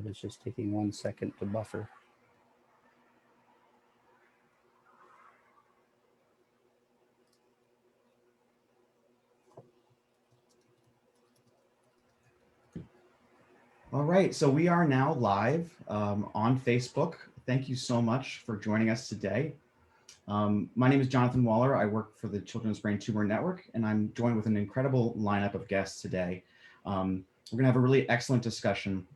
It's just taking 1 second to buffer. All right, so we are now live on Facebook. Thank you so much for joining us today. My name is Jonathan Waller. I work for the Children's Brain Tumor Network, and I'm joined with an incredible lineup of guests today. We're gonna have a really excellent discussion.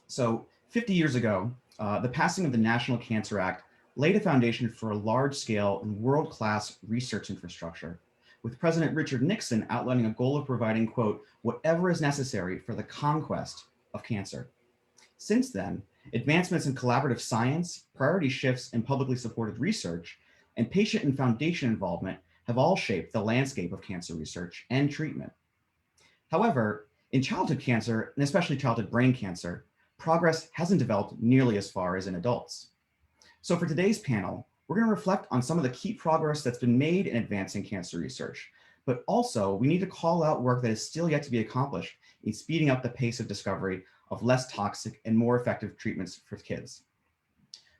So 50 years ago, the passing of the National Cancer Act laid a foundation for a large-scale and world-class research infrastructure, with President Richard Nixon outlining a goal of providing, quote, whatever is necessary for the conquest of cancer. Since then, advancements in collaborative science, priority shifts in publicly supported research, and patient and foundation involvement have all shaped the landscape of cancer research and treatment. However, in childhood cancer, and especially childhood brain cancer, progress hasn't developed nearly as far as in adults. So for today's panel, we're going to reflect on some of the key progress that's been made in advancing cancer research, but also we need to call out work that is still yet to be accomplished in speeding up the pace of discovery of less toxic and more effective treatments for kids.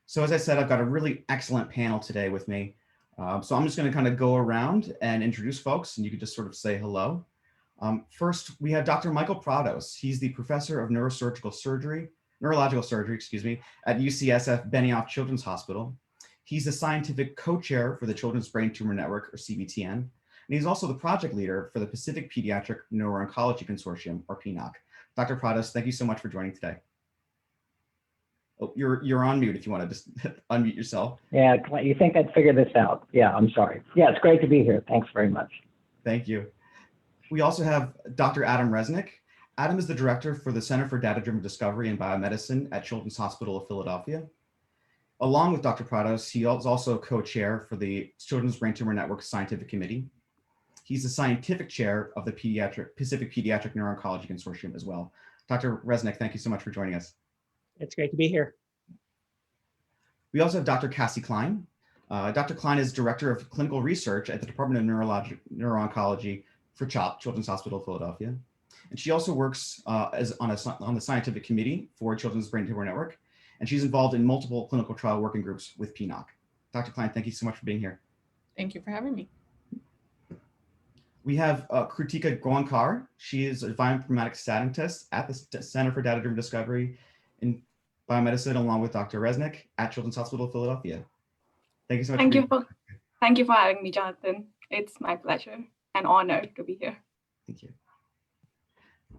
So as I said, I've got a really excellent panel today with me. So I'm just going to kind of go around and introduce folks, and you can just sort of say hello. First, we have Dr. Michael Prados. He's the professor of neurological surgery, at UCSF Benioff Children's Hospital. He's the scientific co-chair for the Children's Brain Tumor Network, or CBTN, and he's also the project leader for the Pacific Pediatric Neuro-Oncology Consortium, or PNOC. Dr. Prados, thank you so much for joining today. Oh, you're on mute if you want to just unmute yourself. Yeah, you think I'd figure this out? Yeah, I'm sorry. Yeah, it's great to be here. Thanks very much. Thank you. We also have Dr. Adam Resnick. Adam is the director for the Center for Data-Driven Discovery and Biomedicine at Children's Hospital of Philadelphia. Along with Dr. Prados, he is also co-chair for the Children's Brain Tumor Network Scientific Committee. He's the scientific chair of the Pacific Pediatric Neuro-Oncology Consortium as well. Dr. Resnick, thank you so much for joining us. It's great to be here. We also have Dr. Cassie Klein. Dr. Klein is director of clinical research at the Department of Neuro-Oncology for CHOP, Children's Hospital of Philadelphia. And she also works on the scientific committee for Children's Brain Tumor Network, and she's involved in multiple clinical trial working groups with PNOC. Dr. Klein, thank you so much for being here. Thank you for having me. We have Krutika Goankar. She is a bioinformatics scientist at the Center for Data-Driven Discovery in Biomedicine, along with Dr. Resnick at Children's Hospital of Philadelphia. Thank you so much. Thank you for having me, Jonathan. It's my pleasure and honor to be here. Thank you.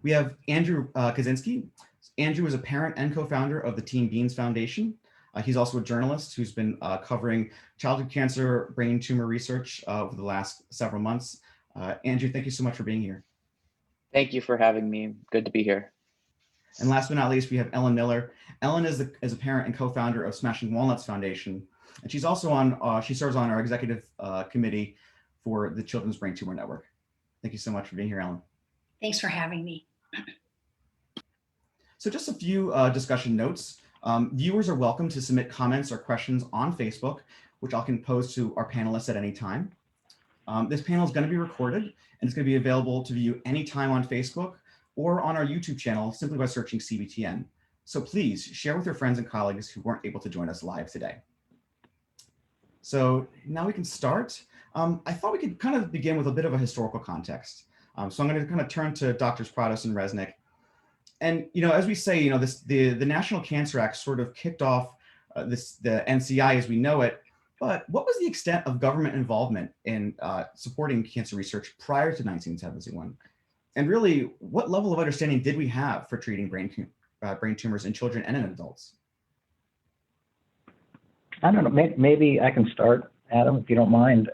We have Andrew Kaczynski. Andrew is a parent and co-founder of the Team Beans Foundation. He's also a journalist who's been covering childhood cancer, brain tumor research over the last several months. Andrew, thank you so much for being here. Thank you for having me. Good to be here. And last but not least, we have Ellen Miller. Ellen is a parent and co-founder of Smashing Walnuts Foundation. And she's also she serves on our executive committee for the Children's Brain Tumor Network. Thank you so much for being here, Ellen. Thanks for having me. So just a few discussion notes. Viewers are welcome to submit comments or questions on Facebook, which I can pose to our panelists at any time. This panel is going to be recorded, and it's going to be available to view anytime on Facebook or on our YouTube channel simply by searching CBTN. So please share with your friends and colleagues who weren't able to join us live today. So now we can start. I thought we could kind of begin with a bit of a historical context. So I'm going to kind of turn to Drs. Prados and Resnick. And, as we say, the National Cancer Act sort of kicked off the NCI as we know it. But what was the extent of government involvement in supporting cancer research prior to 1971? And really, what level of understanding did we have for treating brain tumors in children and in adults? I don't know, maybe I can start, Adam, if you don't mind,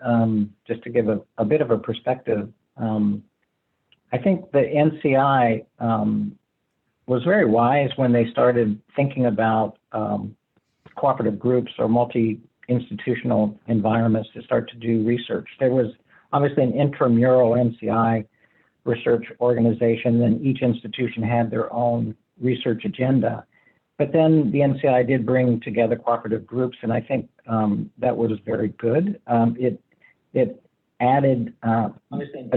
just to give a bit of a perspective. I think the NCI was very wise when they started thinking about cooperative groups or multi-institutional environments to start to do research. There was obviously an intramural NCI research organization, then each institution had their own research agenda. But then the NCI did bring together cooperative groups, and I think that was very good. It added a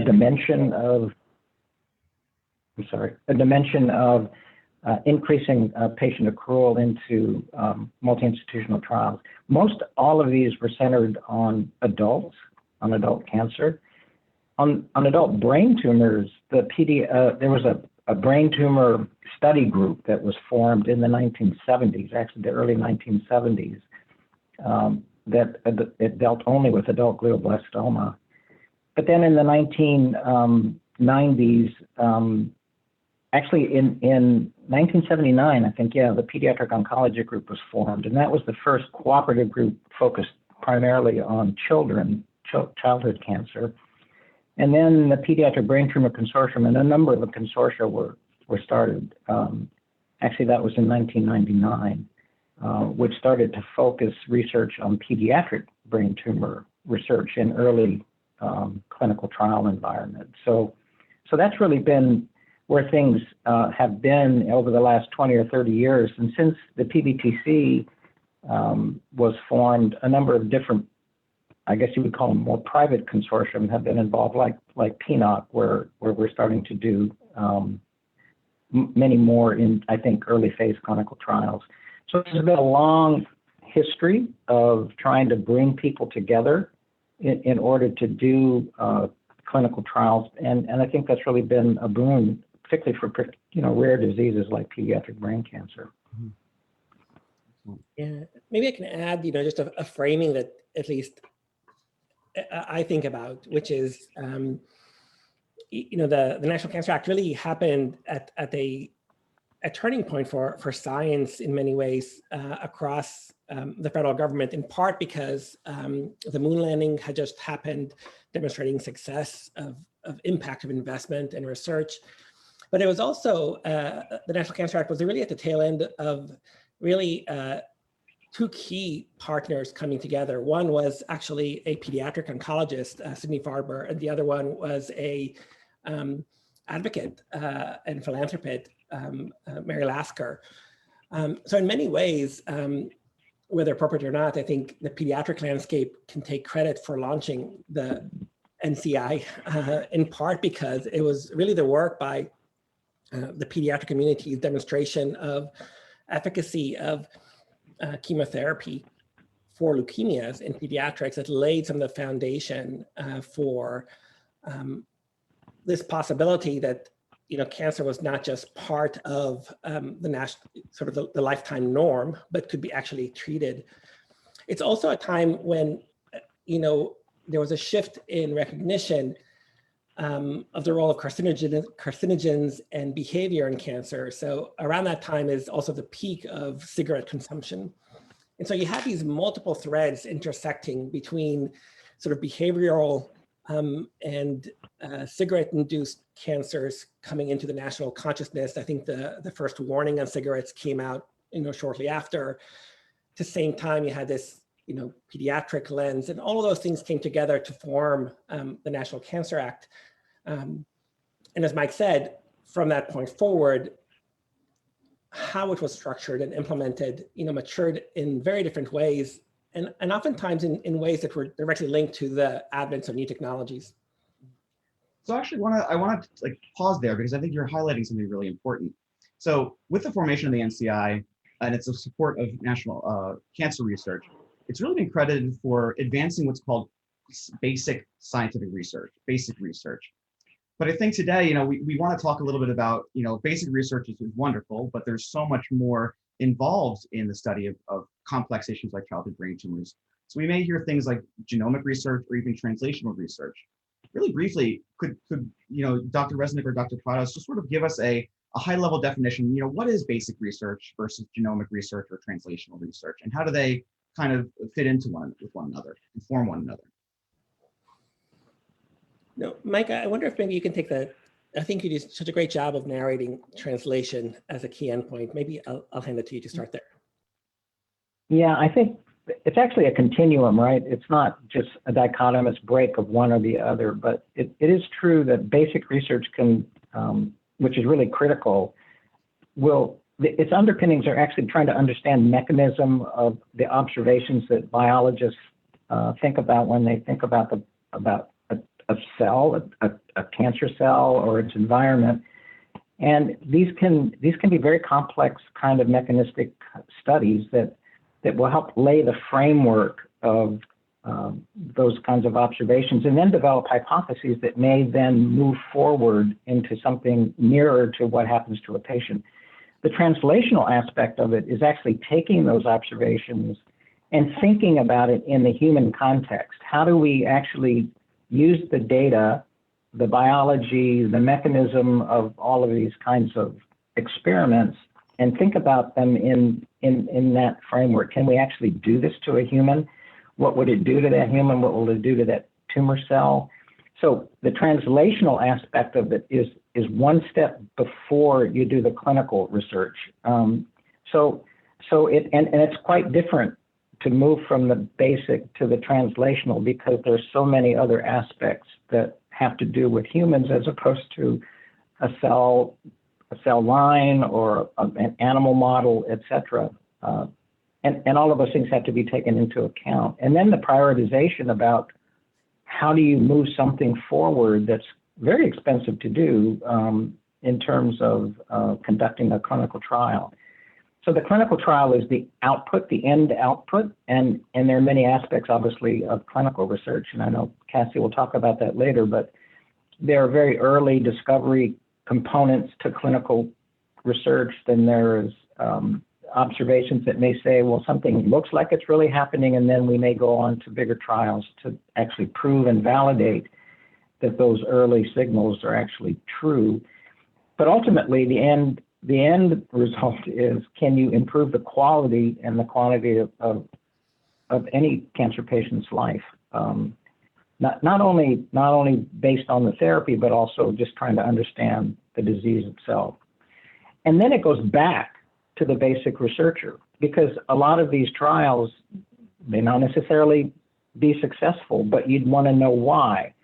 dimension of increasing patient accrual into multi-institutional trials. Most all of these were centered on adults, on adult cancer. On adult brain tumors, there was a brain tumor study group that was formed in the 1970s, actually the early 1970s, that it dealt only with adult glioblastoma. But then in the 1990s, actually in 1979, I think, yeah, the Pediatric Oncology group was formed, and that was the first cooperative group focused primarily on childhood cancer. And then the Pediatric Brain Tumor Consortium and a number of the consortia were started. Actually, that was in 1999, which started to focus research on pediatric brain tumor research in early clinical trial environment. So that's really been where things have been over the last 20 or 30 years. And since the PBTC was formed, a number of different, I guess you would call them more private consortium, have been involved, like PNOC, where we're starting to do many more in, I think, early phase clinical trials. So there's been a long history of trying to bring people together in order to do clinical trials, and I think that's really been a boon, particularly for rare diseases like pediatric brain cancer. Yeah, maybe I can add, just a framing that at least I think about, which is, the National Cancer Act really happened at a turning point for science in many ways across the federal government, in part because the moon landing had just happened, demonstrating success of impact of investment and research. But it was also, the National Cancer Act was really at the tail end of really two key partners coming together. One was actually a pediatric oncologist, Sydney Farber, and the other one was a advocate and philanthropist, Mary Lasker. So in many ways, whether appropriate or not, I think the pediatric landscape can take credit for launching the NCI, in part because it was really the work by the pediatric community's demonstration of efficacy of chemotherapy for leukemias in pediatrics that laid some of the foundation for this possibility that cancer was not just part of the national sort of the lifetime norm, but could be actually treated. It's also a time when there was a shift in recognition of the role of carcinogens and behavior in cancer. So around that time is also the peak of cigarette consumption. And so you have these multiple threads intersecting between sort of behavioral and cigarette-induced cancers coming into the national consciousness. I think the first warning on cigarettes came out shortly after. At the same time, you had this pediatric lens, and all of those things came together to form the National Cancer Act. And as Mike said, from that point forward, how it was structured and implemented, matured in very different ways, and oftentimes in ways that were directly linked to the advent of new technologies. So actually, I want to pause there because I think you're highlighting something really important. So with the formation of the NCI and its support of national cancer research, it's really been credited for advancing what's called basic scientific research, basic research. But I think today, we want to talk a little bit about, basic research is wonderful, but there's so much more involved in the study of complex issues like childhood brain tumors. So we may hear things like genomic research or even translational research. Really briefly, could Dr. Resnick or Dr. Prados just sort of give us a high-level definition, what is basic research versus genomic research or translational research, and how do they kind of fit into one another, inform one another? No, Mike, I wonder if maybe you can take that. I think you did such a great job of narrating translation as a key endpoint. Maybe I'll hand it to you to start there. Yeah, I think it's actually a continuum, right? It's not just a dichotomous break of one or the other, but it is true that basic research can, which is really critical, its underpinnings are actually trying to understand mechanism of the observations that biologists think about when they think about a cell, a cancer cell or its environment. And these can be very complex kind of mechanistic studies that will help lay the framework of those kinds of observations, and then develop hypotheses that may then move forward into something nearer to what happens to a patient. The translational aspect of it is actually taking those observations and thinking about it in the human context. How do we actually use the data, the biology, the mechanism of all of these kinds of experiments, and think about them in that framework? Can we actually do this to a human? What would it do to that human? What will it do to that tumor cell? So the translational aspect of it is one step before you do the clinical research. So it's quite different to move from the basic to the translational, because there's so many other aspects that have to do with humans as opposed to a cell line or an animal model, et cetera. And all of those things have to be taken into account. And then the prioritization about how do you move something forward that's very expensive to do in terms of conducting a clinical trial. So the clinical trial is the output, the end output, and there are many aspects, obviously, of clinical research, and I know Cassie will talk about that later, but there are very early discovery components to clinical research. Then there's observations that may say, well, something looks like it's really happening, and then we may go on to bigger trials to actually prove and validate that those early signals are actually true. But ultimately, the end result is, can you improve the quality and the quantity of any cancer patient's life? Not only based on the therapy, but also just trying to understand the disease itself. And then it goes back to the basic researcher, because a lot of these trials may not necessarily be successful, but you'd want to know why.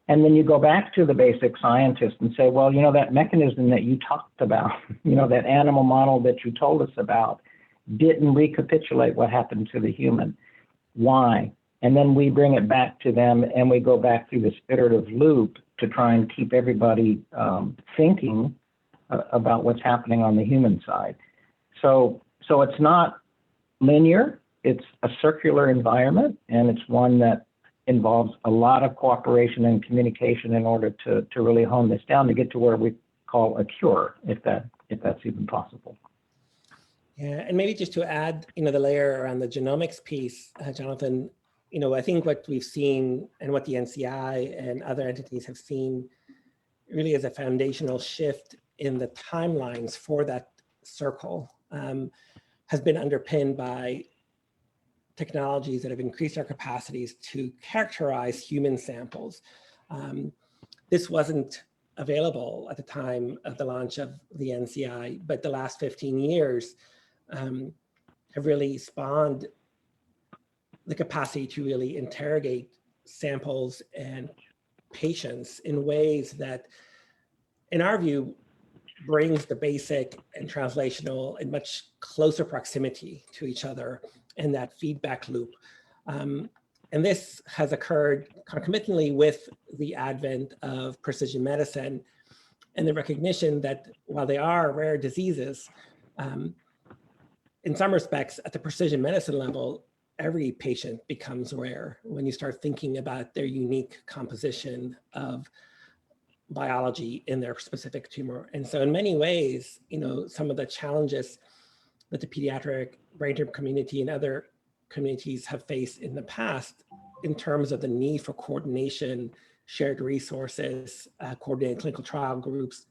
And then you go back to the basic scientist and say, well, that mechanism that you talked about, that animal model that you told us about, didn't recapitulate what happened to the human. Why? And then we bring it back to them, and we go back through this iterative loop to try and keep everybody thinking about what's happening on the human side. So it's not linear, it's a circular environment, and it's one that involves a lot of cooperation and communication in order to really hone this down to get to where we call a cure, if that's even possible. Yeah, and maybe just to add, the layer around the genomics piece, Jonathan, I think what we've seen and what the NCI and other entities have seen really is a foundational shift in the timelines for that circle, has been underpinned by technologies that have increased our capacities to characterize human samples. This wasn't available at the time of the launch of the NCI, but the last 15 years have really spawned the capacity to really interrogate samples and patients in ways that, in our view, brings the basic and translational in much closer proximity to each other in that feedback loop. And this has occurred concomitantly with the advent of precision medicine and the recognition that while they are rare diseases, in some respects, at the precision medicine level, every patient becomes rare when you start thinking about their unique composition of biology in their specific tumor. And so in many ways, some of the challenges that the pediatric brain tumor community and other communities have faced in the past in terms of the need for coordination, shared resources, coordinated clinical trial groups,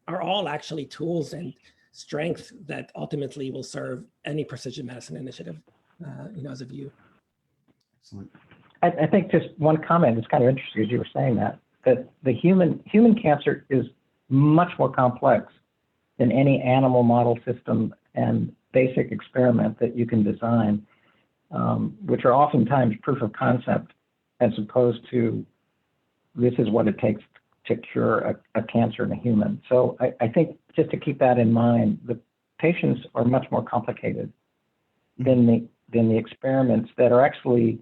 are all actually tools and strengths that ultimately will serve any precision medicine initiative, as a view. Excellent. I think just one comment, it's kind of interesting as you were saying that the human cancer is much more complex than any animal model system and basic experiment that you can design, which are oftentimes proof of concept as opposed to this is what it takes to cure a cancer in a human. So I think just to keep that in mind, the patients are much more complicated than the experiments that are actually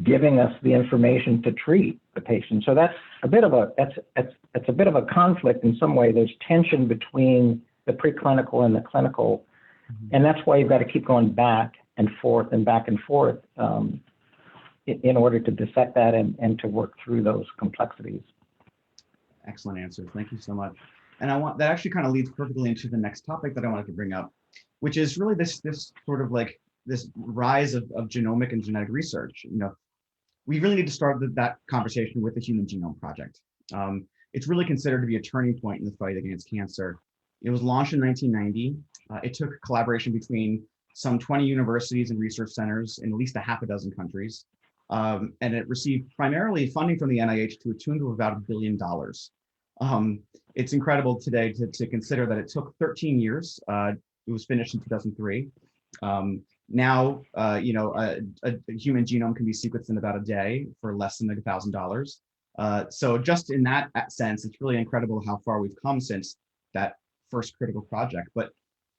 giving us the information to treat the patient. So that's a bit of a conflict in some way. There's tension between the preclinical and the clinical, and that's why you've got to keep going back and forth in order to dissect that and to work through those complexities. Excellent answer. Thank you so much. And that actually kind of leads perfectly into the next topic that I wanted to bring up, which is really this sort of like this rise of genomic and genetic research. We really need to start that conversation with the Human Genome Project. It's really considered to be a turning point in the fight against cancer. It was launched in 1990. It took collaboration between some 20 universities and research centers in at least a half a dozen countries. And it received primarily funding from the NIH to a tune of about $1 billion. It's incredible today to consider that it took 13 years. It was finished in 2003. Now, a human genome can be sequenced in about a day for less than $1,000. So just in that sense, it's really incredible how far we've come since that first critical project. But,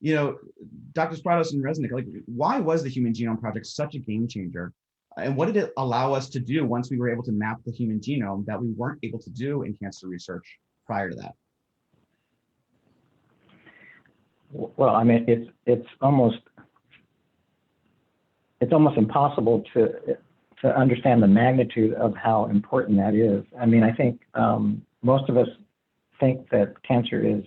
Drs. Prados and Resnick, why was the Human Genome Project such a game changer? And what did it allow us to do once we were able to map the human genome that we weren't able to do in cancer research prior to that? Well, I mean, it's almost impossible to understand the magnitude of how important that is. I mean, I think most of us think that cancer is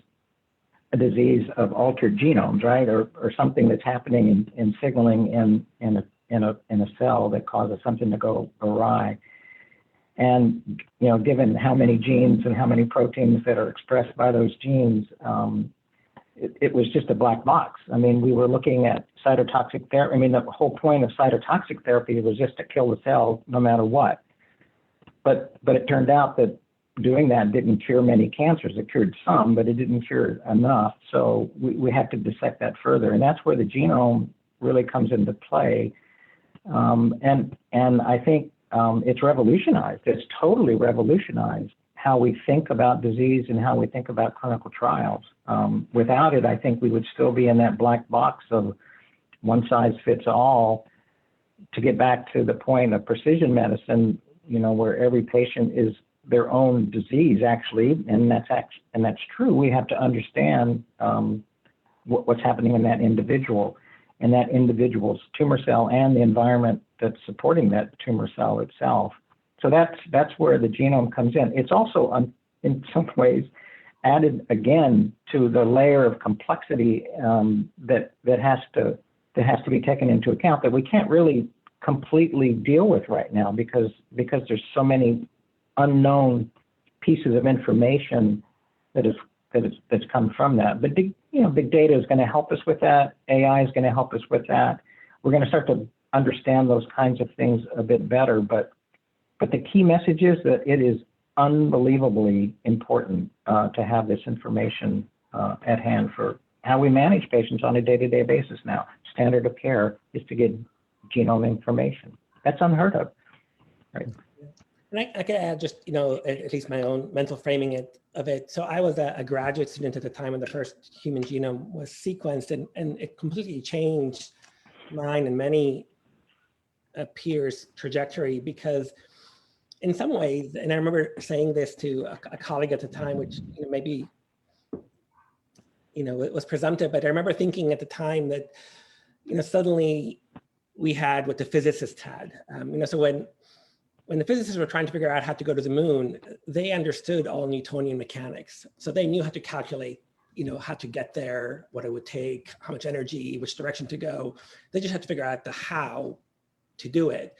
a disease of altered genomes, right, or something that's happening in signaling in a cell that causes something to go awry. And given how many genes and how many proteins that are expressed by those genes, it was just a black box. I mean, we were looking at cytotoxic therapy. I mean, the whole point of cytotoxic therapy was just to kill the cell no matter what. But it turned out that doing that didn't cure many cancers. It cured some, but it didn't cure enough. So we had to dissect that further. And that's where the genome really comes into play. And I think it's revolutionized. It's totally revolutionized how we think about disease and how we think about clinical trials. Without it, I think we would still be in that black box of one size fits all. To get back to the point of precision medicine, where every patient is their own disease, actually, and that's true. We have to understand what's happening in that individual and that individual's tumor cell and the environment that's supporting that tumor cell itself. So that's where the genome comes in. It's also, in some ways, added again to the layer of complexity that has to be taken into account that we can't really completely deal with right now because there's so many unknown pieces of information that's come from that. But big data is going to help us with that. AI is going to help us with that. We're going to start to understand those kinds of things a bit better. But the key message is that it is unbelievably important to have this information at hand for how we manage patients on a day-to-day basis now. Standard of care is to get genome information. That's unheard of, right? And I could add just, at least my own mental framing of it. So I was a graduate student at the time when the first human genome was sequenced, and it completely changed mine and many peers' trajectory, because in some ways, and I remember saying this to a colleague at the time, which maybe it was presumptive, but I remember thinking at the time that suddenly we had what the physicists had. So when the physicists were trying to figure out how to go to the moon, they understood all Newtonian mechanics. So they knew how to calculate, how to get there, what it would take, how much energy, which direction to go. They just had to figure out the how to do it.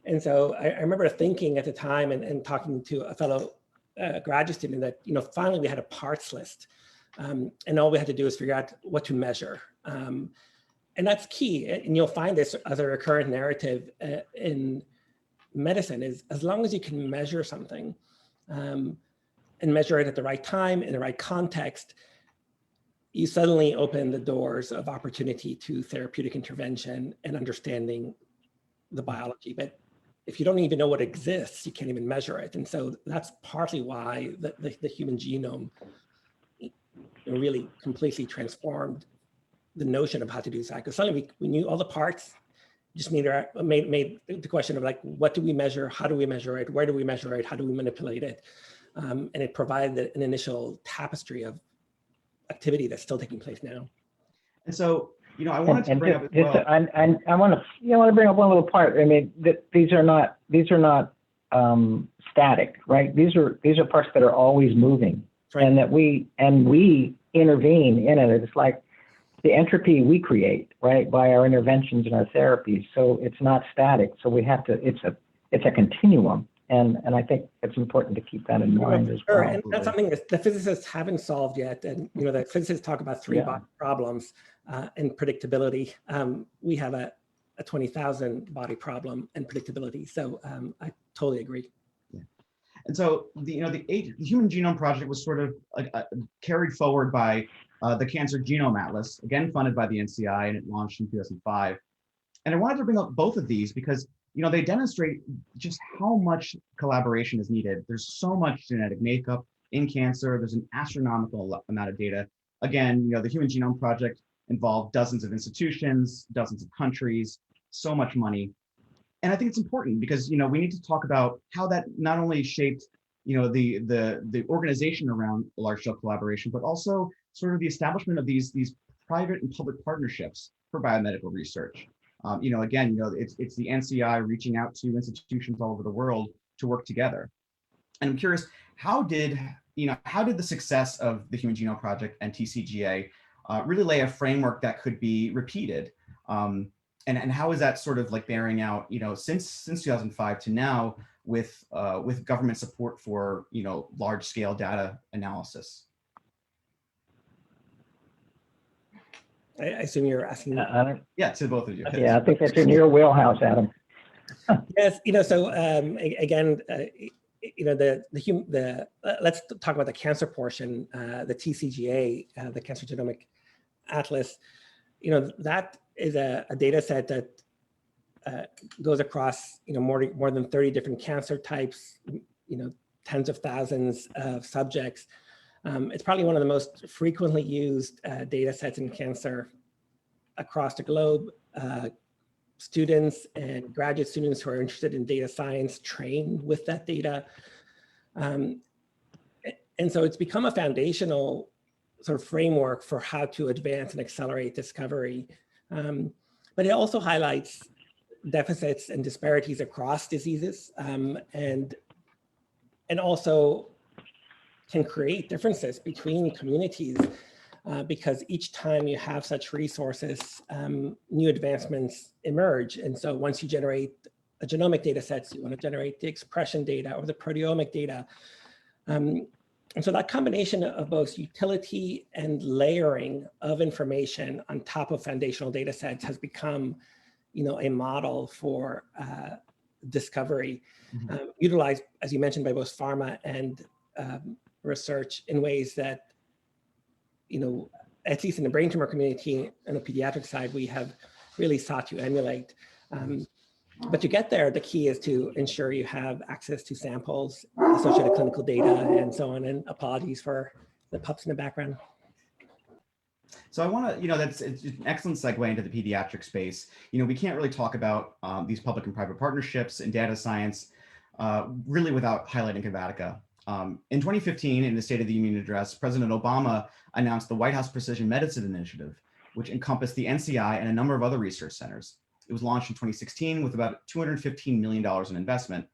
And so I remember thinking at the time and talking to a fellow graduate student that, finally we had a parts list. And all we had to do is figure out what to measure. And that's key. And you'll find this as a recurrent narrative in medicine, is as long as you can measure something and measure it at the right time, in the right context, you suddenly open the doors of opportunity to therapeutic intervention and understanding the biology. But if you don't even know what exists, you can't even measure it. And so that's partly why the human genome really completely transformed the notion of how to do that. Because suddenly we knew all the parts, just made the question of like, what do we measure? How do we measure it? Where do we measure it? How do we manipulate it? And it provided an initial tapestry of activity that's still taking place now. And so, I wanted to bring up as well. I want to bring up one little part. I mean, these are not static, right? These are parts that are always moving, right. And we intervene in it. It's like the entropy we create, right, by our interventions and our therapies. So it's not static. So we have to. It's a continuum. And I think it's important to keep that in mind as well. And that's something that the physicists haven't solved yet. And the physicists talk about three problems and predictability. We have a 20,000 body problem and predictability. So I totally agree. Yeah. And so the Human Genome Project was sort of carried forward by the Cancer Genome Atlas, again funded by the NCI, and it launched in 2005. And I wanted to bring up both of these because they demonstrate just how much collaboration is needed. There's so much genetic makeup in cancer. There's an astronomical amount of data. Again, the Human Genome Project involved dozens of institutions, dozens of countries, so much money. And I think it's important because, we need to talk about how that not only shaped, the organization around large-scale collaboration, but also sort of the establishment of these private and public partnerships for biomedical research. Again, it's the NCI reaching out to institutions all over the world to work together. And I'm curious, how did the success of the Human Genome Project and TCGA really lay a framework that could be repeated? And how is that sort of like bearing out, since 2005 to now with government support for, large scale data analysis? I assume you're asking. Yeah, to both of you. Yeah, I think that's in your wheelhouse, Adam. Yes, so again, let's talk about the cancer portion. The TCGA, the Cancer Genomic Atlas. That is a data set that goes across more than 30 different cancer types. Tens of thousands of subjects. It's probably one of the most frequently used data sets in cancer across the globe. Students and graduate students who are interested in data science train with that data. And so it's become a foundational sort of framework for how to advance and accelerate discovery. But it also highlights deficits and disparities across diseases and also can create differences between communities because each time you have such resources, new advancements emerge. And so once you generate a genomic data set, you want to generate the expression data or the proteomic data. And so that combination of both utility and layering of information on top of foundational data sets has become, a model for discovery, utilized, as you mentioned, by both pharma and research in ways that, at least in the brain tumor community and the pediatric side, we have really sought to emulate. But to get there, the key is to ensure you have access to samples, associated clinical data, and so on. And apologies for the pups in the background. So I want to, it's an excellent segue into the pediatric space. We can't really talk about these public and private partnerships in data science really without highlighting Cavatica. In 2015, in the State of the Union address, President Obama announced the White House Precision Medicine Initiative, which encompassed the NCI and a number of other research centers. It was launched in 2016 with about $215 million in investment,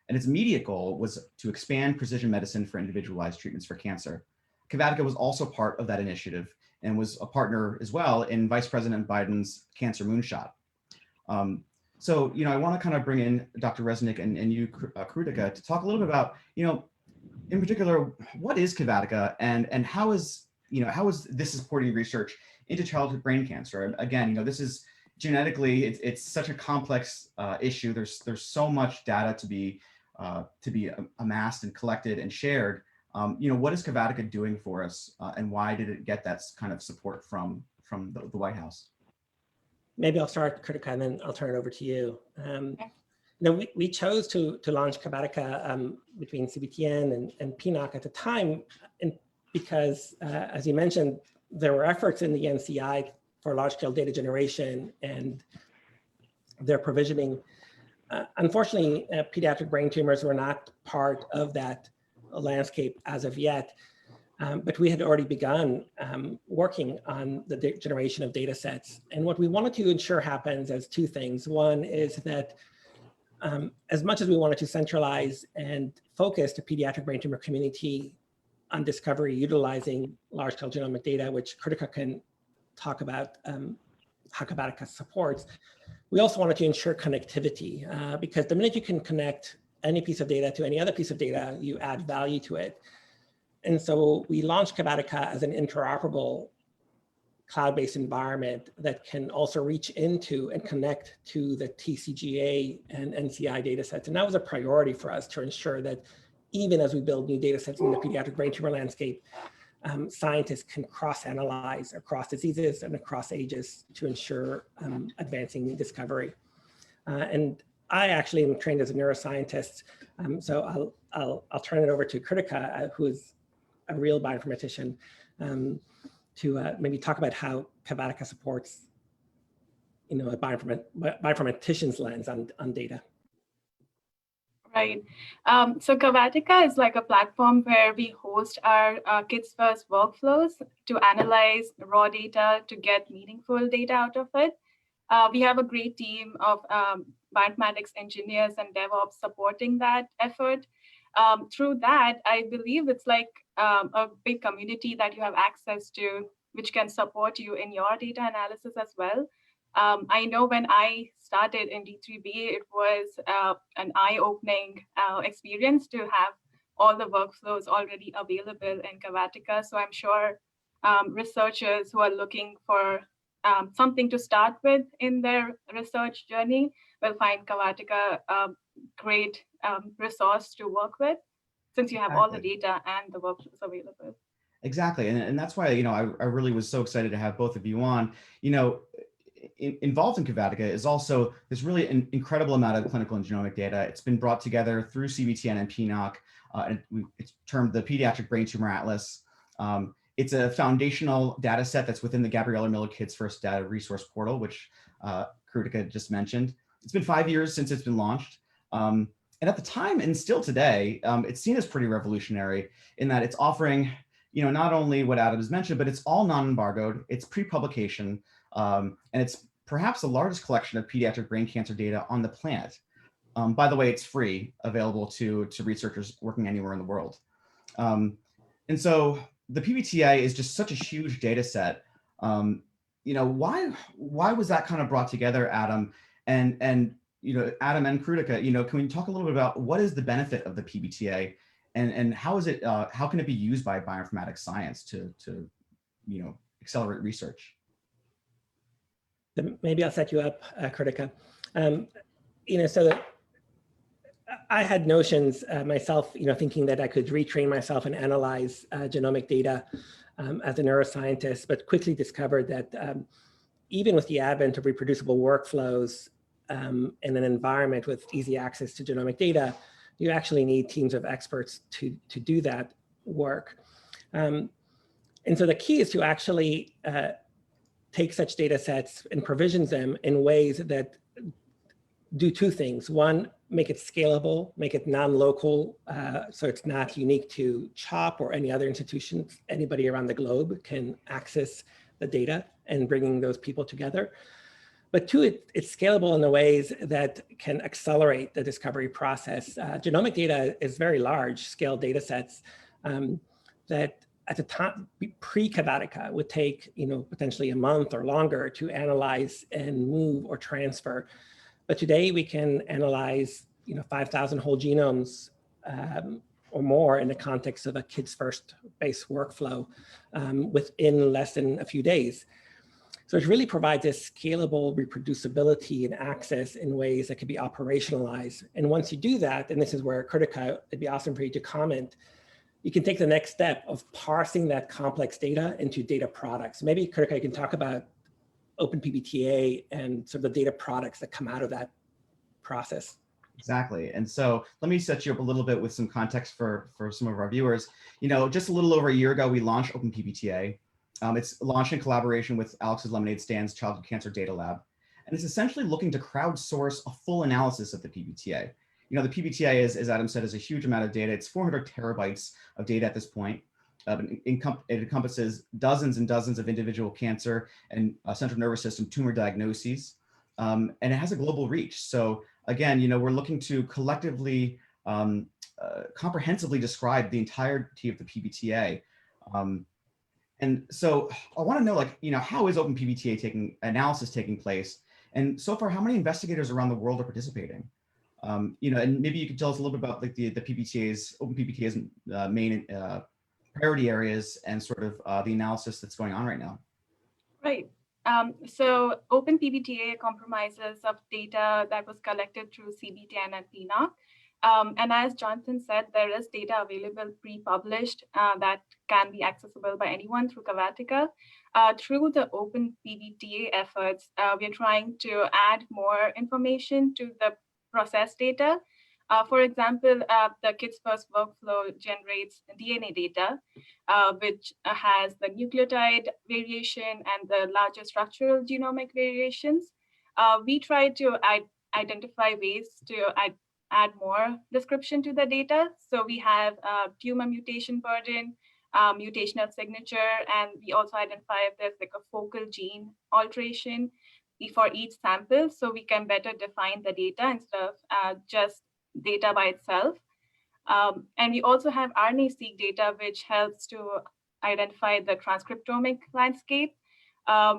and its immediate goal was to expand precision medicine for individualized treatments for cancer. Cavatica was also part of that initiative and was a partner as well in Vice President Biden's Cancer Moonshot. So, I want to kind of bring in Dr. Resnick and you, Krutika, to talk a little bit about, in particular, what is Cavatica and how is this supporting research into childhood brain cancer? Again, this is genetically, it's such a complex issue. There's so much data to be amassed and collected and shared. What is Cavatica doing for us, and why did it get that kind of support from the White House? Maybe I'll start, Krutika, and then I'll turn it over to you. We chose to launch Cavatica between CBTN and PNOC at the time, because, as you mentioned, there were efforts in the NCI for large-scale data generation, and their provisioning. Unfortunately, pediatric brain tumors were not part of that landscape as of yet, but we had already begun working on the generation of data sets. And what we wanted to ensure happens as two things. One is that as much as we wanted to centralize and focus the pediatric brain tumor community on discovery utilizing large-scale genomic data, which Kritika can talk about how Cabatica supports, we also wanted to ensure connectivity because the minute you can connect any piece of data to any other piece of data, you add value to it. And so we launched Cabatica as an interoperable cloud-based environment that can also reach into and connect to the TCGA and NCI data sets. And that was a priority for us to ensure that even as we build new data sets in the pediatric brain tumor landscape, scientists can cross-analyze across diseases and across ages to ensure advancing discovery. And I actually am trained as a neuroscientist, so I'll turn it over to Kritika, who is a real bioinformatician, to maybe talk about how Cabatica supports, a bioinformatician's lens on data. Right. So Cabatica is like a platform where we host our kids first workflows to analyze raw data to get meaningful data out of it. We have a great team of bioinformatics engineers and DevOps supporting that effort. Through that, I believe it's like a big community that you have access to, which can support you in your data analysis as well. I know when I started in D3B, it was an eye-opening experience to have all the workflows already available in Cabatica. So I'm sure researchers who are looking for something to start with in their research journey will find Cabatica a great resource to work with, since you have all the data and the workflows available. Exactly, and that's why I really was so excited to have both of you on. Involved in Cabatica is also this really incredible amount of clinical and genomic data. It's been brought together through CBTN and PNOC. It's termed the Pediatric Brain Tumor Atlas. It's a foundational data set that's within the Gabriella Miller Kids First Data Resource Portal, which Kritika just mentioned. It's been 5 years since it's been launched. And at the time, and still today, it's seen as pretty revolutionary in that it's offering, not only what Adam has mentioned, but it's all non-embargoed, it's pre-publication, and it's perhaps the largest collection of pediatric brain cancer data on the planet. By the way, it's free, available to researchers working anywhere in the world. And so the PBTA is just such a huge data set. Why was that kind of brought together, Adam? And Adam and Kritika, can we talk a little bit about what is the benefit of the PBTA, and how is it? How can it be used by bioinformatics science to accelerate research? Maybe I'll set you up, Kritika. So I had notions myself, thinking that I could retrain myself and analyze genomic data as a neuroscientist, but quickly discovered that even with the advent of reproducible workflows in an environment with easy access to genomic data, you actually need teams of experts to do that work. And so the key is to actually take such data sets and provision them in ways that do two things. One, make it scalable, make it non-local, so it's not unique to CHOP or any other institutions. Anybody around the globe can access the data and bringing those people together. But two, it's scalable in the ways that can accelerate the discovery process. Genomic data is very large scale data sets that at the time, pre-Cabatica would take potentially a month or longer to analyze and move or transfer. But today we can analyze 5,000 whole genomes or more in the context of a kids first based workflow within less than a few days. So it really provides this scalable reproducibility and access in ways that can be operationalized. And once you do that, and this is where Kritika, it'd be awesome for you to comment, you can take the next step of parsing that complex data into data products. Maybe Kritika, you can talk about OpenPBTA and sort of the data products that come out of that process. Exactly. And so let me set you up a little bit with some context for some of our viewers. Just a little over a year ago, we launched OpenPBTA. It's launched in collaboration with Alex's Lemonade Stand's Childhood Cancer Data Lab. and it's essentially looking to crowdsource a full analysis of the PBTA. You know, the PBTA, as Adam said, is a huge amount of data. It's 400 terabytes of data at this point. It encompasses dozens and dozens of individual cancer and central nervous system tumor diagnoses, and it has a global reach. So again, you know, we're looking to collectively, comprehensively describe the entirety of the PBTA. And so I want to know, like, you know, how is open PBTA analysis taking place? And so far, how many investigators around the world are participating? You know, and maybe you could tell us a little bit about like the PBTA's, open PBTA's main priority areas and sort of the analysis that's going on right now. Right. So open PBTA compromises of data that was collected through CBTN and PNOC. And as Jonathan said, there is data available pre-published that can be accessible by anyone through Cavatica. Through the open PBTA efforts, we're trying to add more information to the process data. For example, the Kids First workflow generates DNA data, which has the nucleotide variation and the larger structural genomic variations. We try to identify ways to add more description to the data. So we have tumor mutation burden, mutational signature, and we also identify if there's like a focal gene alteration for each sample, so we can better define the data instead of just data by itself. And we also have RNA-seq data, which helps to identify the transcriptomic landscape,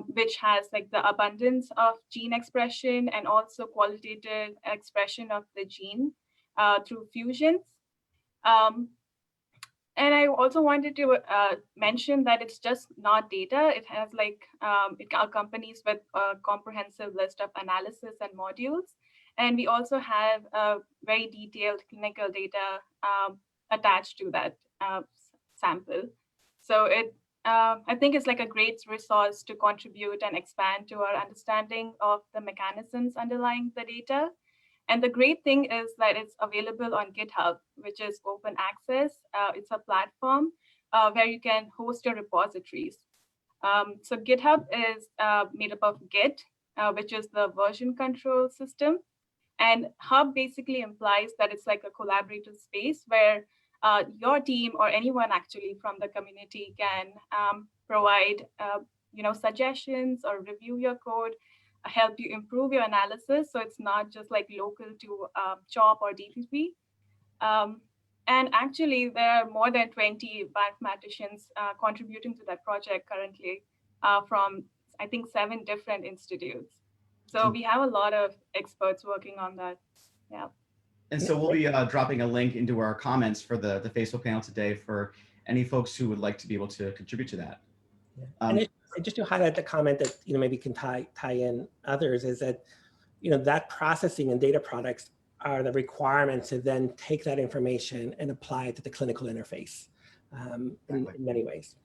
which has like the abundance of gene expression and also qualitative expression of the gene through fusions. And I also wanted to mention that it's just not data. It has like, it accompanies with a comprehensive list of analysis and modules. And we also have very detailed clinical data attached to that sample. So I think it's like a great resource to contribute and expand to our understanding of the mechanisms underlying the data. And the great thing is that it's available on GitHub, which is open access. It's a platform where you can host your repositories. So GitHub is made up of Git, which is the version control system. And Hub basically implies that it's like a collaborative space where your team or anyone actually from the community can provide suggestions or review your code, help you improve your analysis. So it's not just like local to CHOP or DTP. And actually, there are more than 20 bioinformaticians contributing to that project currently from, I think, 7 different institutes. So we have a lot of experts working on that. Yeah. And so we'll be dropping a link into our comments for the Facebook panel today for any folks who would like to be able to contribute to that. And just to highlight the comment that maybe can tie in others is that that processing and data products are the requirements to then take that information and apply it to the clinical interface in many ways.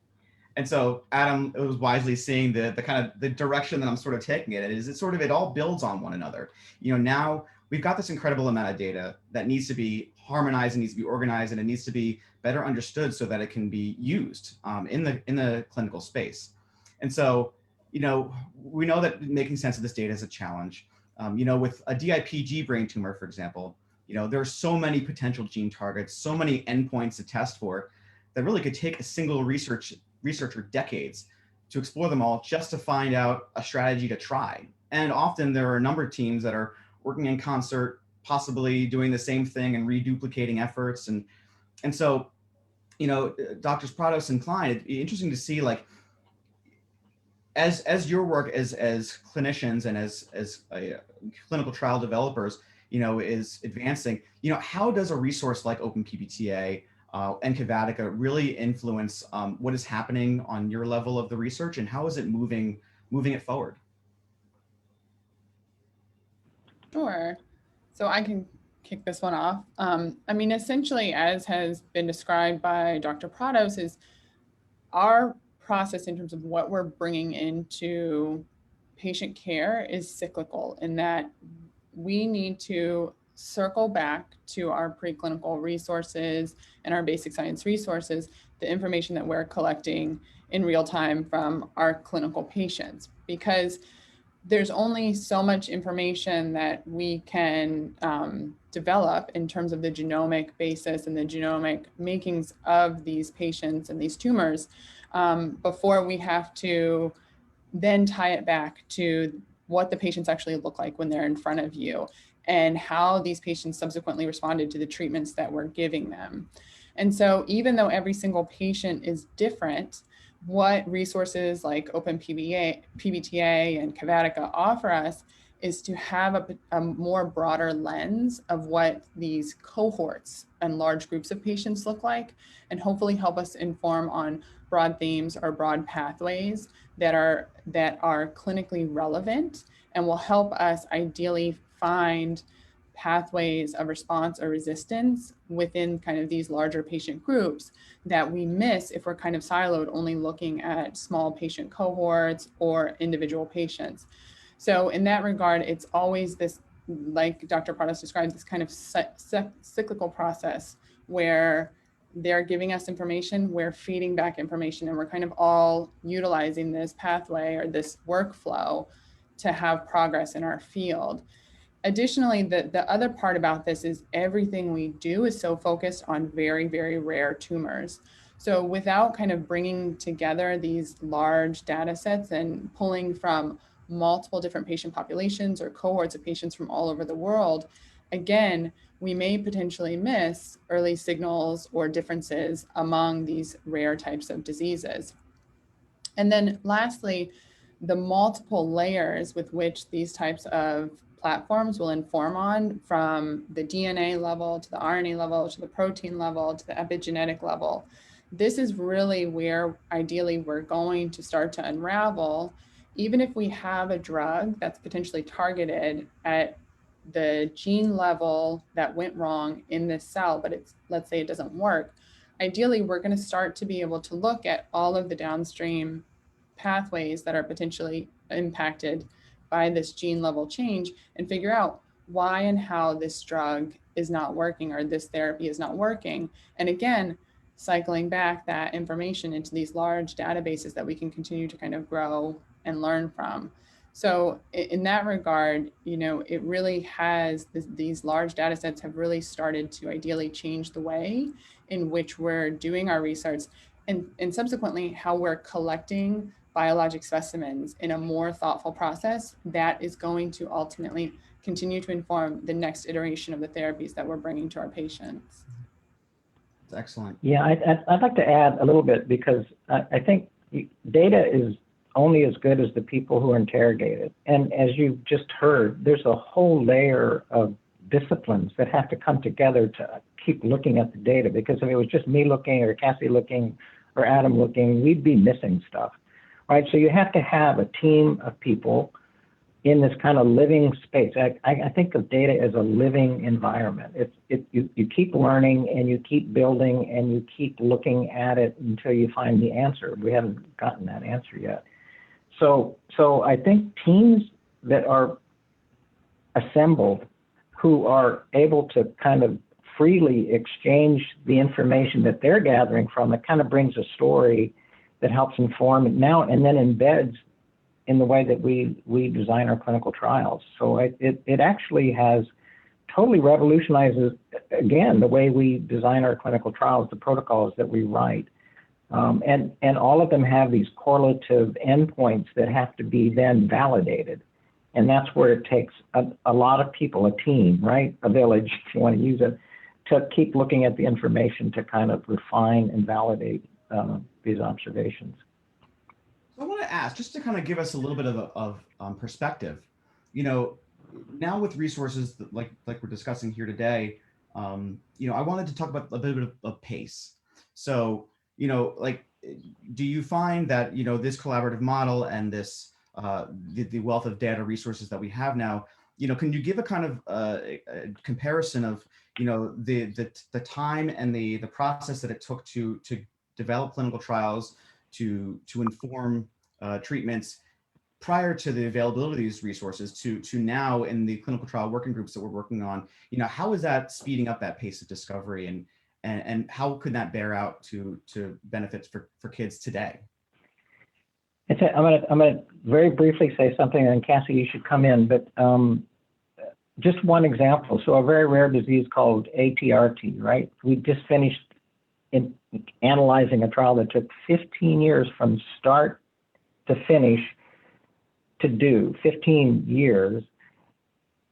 And so Adam was wisely seeing the kind of the direction that I'm sort of taking it is it all builds on one another. Now we've got this incredible amount of data that needs to be harmonized and needs to be organized, and it needs to be better understood so that it can be used in the clinical space. And so, we know that making sense of this data is a challenge. With a DIPG brain tumor, for example, there are so many potential gene targets, so many endpoints to test for that really could take a single researcher decades to explore them all just to find out a strategy to try. And often there are a number of teams that are working in concert, possibly doing the same thing and reduplicating efforts. And so, Drs. Prados and Klein, it'd be interesting to see, like, as your work as clinicians and as clinical trial developers, is advancing, how does a resource like Open PBTA and Cavatica really influence what is happening on your level of the research, and how is it moving it forward? Sure. So I can kick this one off. Essentially, as has been described by Dr. Prados, is our process in terms of what we're bringing into patient care is cyclical, in that we need to circle back to our preclinical resources and our basic science resources, the information that we're collecting in real time from our clinical patients. Because there's only so much information that we can develop in terms of the genomic basis and the genomic makings of these patients and these tumors before we have to then tie it back to what the patients actually look like when they're in front of you and how these patients subsequently responded to the treatments that we're giving them. And so even though every single patient is different, what resources like PBTA and Cavatica offer us is to have a more broader lens of what these cohorts and large groups of patients look like, and hopefully help us inform on broad themes or broad pathways that are clinically relevant and will help us ideally find pathways of response or resistance within kind of these larger patient groups that we miss if we're kind of siloed, only looking at small patient cohorts or individual patients. So in that regard, it's always this, like Dr. Prados described, this kind of cyclical process where they're giving us information, we're feeding back information, and we're kind of all utilizing this pathway or this workflow to have progress in our field. Additionally, the other part about this is everything we do is so focused on very, very rare tumors. So without kind of bringing together these large data sets and pulling from multiple different patient populations or cohorts of patients from all over the world, again, we may potentially miss early signals or differences among these rare types of diseases. And then lastly, the multiple layers with which these types of platforms will inform on, from the DNA level to the RNA level to the protein level to the epigenetic level. This is really where ideally we're going to start to unravel, even if we have a drug that's potentially targeted at the gene level that went wrong in this cell, but let's say it doesn't work. Ideally, we're going to start to be able to look at all of the downstream pathways that are potentially impacted by this gene level change and figure out why and how this drug is not working or this therapy is not working. And again, cycling back that information into these large databases that we can continue to kind of grow and learn from. So in that regard, it really has, these large data sets have really started to ideally change the way in which we're doing our research and subsequently how we're collecting biologic specimens in a more thoughtful process that is going to ultimately continue to inform the next iteration of the therapies that we're bringing to our patients. That's excellent. Yeah, I'd like to add a little bit, because I think data is only as good as the people who interrogate it. And as you just heard, there's a whole layer of disciplines that have to come together to keep looking at the data, because if it was just me looking or Cassie looking or Adam looking, we'd be missing stuff. Right, so you have to have a team of people in this kind of living space. I think of data as a living environment. You keep learning and you keep building and you keep looking at it until you find the answer. We haven't gotten that answer yet. So I think teams that are assembled who are able to kind of freely exchange the information that they're gathering from, it kind of brings a story that helps inform it now and then embeds in the way that we design our clinical trials. So it actually has totally revolutionizes, again, the way we design our clinical trials, the protocols that we write. And all of them have these correlative endpoints that have to be then validated. And that's where it takes a lot of people, a team, right? A village, if you want to use it, to keep looking at the information to kind of refine and validate these observations. So I want to ask, just to kind of give us a little bit of perspective, now with resources that, like we're discussing here today, I wanted to talk about a bit of pace. So, do you find that, this collaborative model and this, the wealth of data resources that we have now, can you give a kind of a comparison of, the time and the process that it took to develop clinical trials, to inform treatments prior to the availability of these resources to now in the clinical trial working groups that we're working on? How is that speeding up that pace of discovery, and how could that bear out to benefits for kids today? I'm gonna very briefly say something, and Cassie, you should come in. But just one example. So a very rare disease called ATRT, right? We just finished analyzing a trial that took 15 years from start to finish to do, 15 years.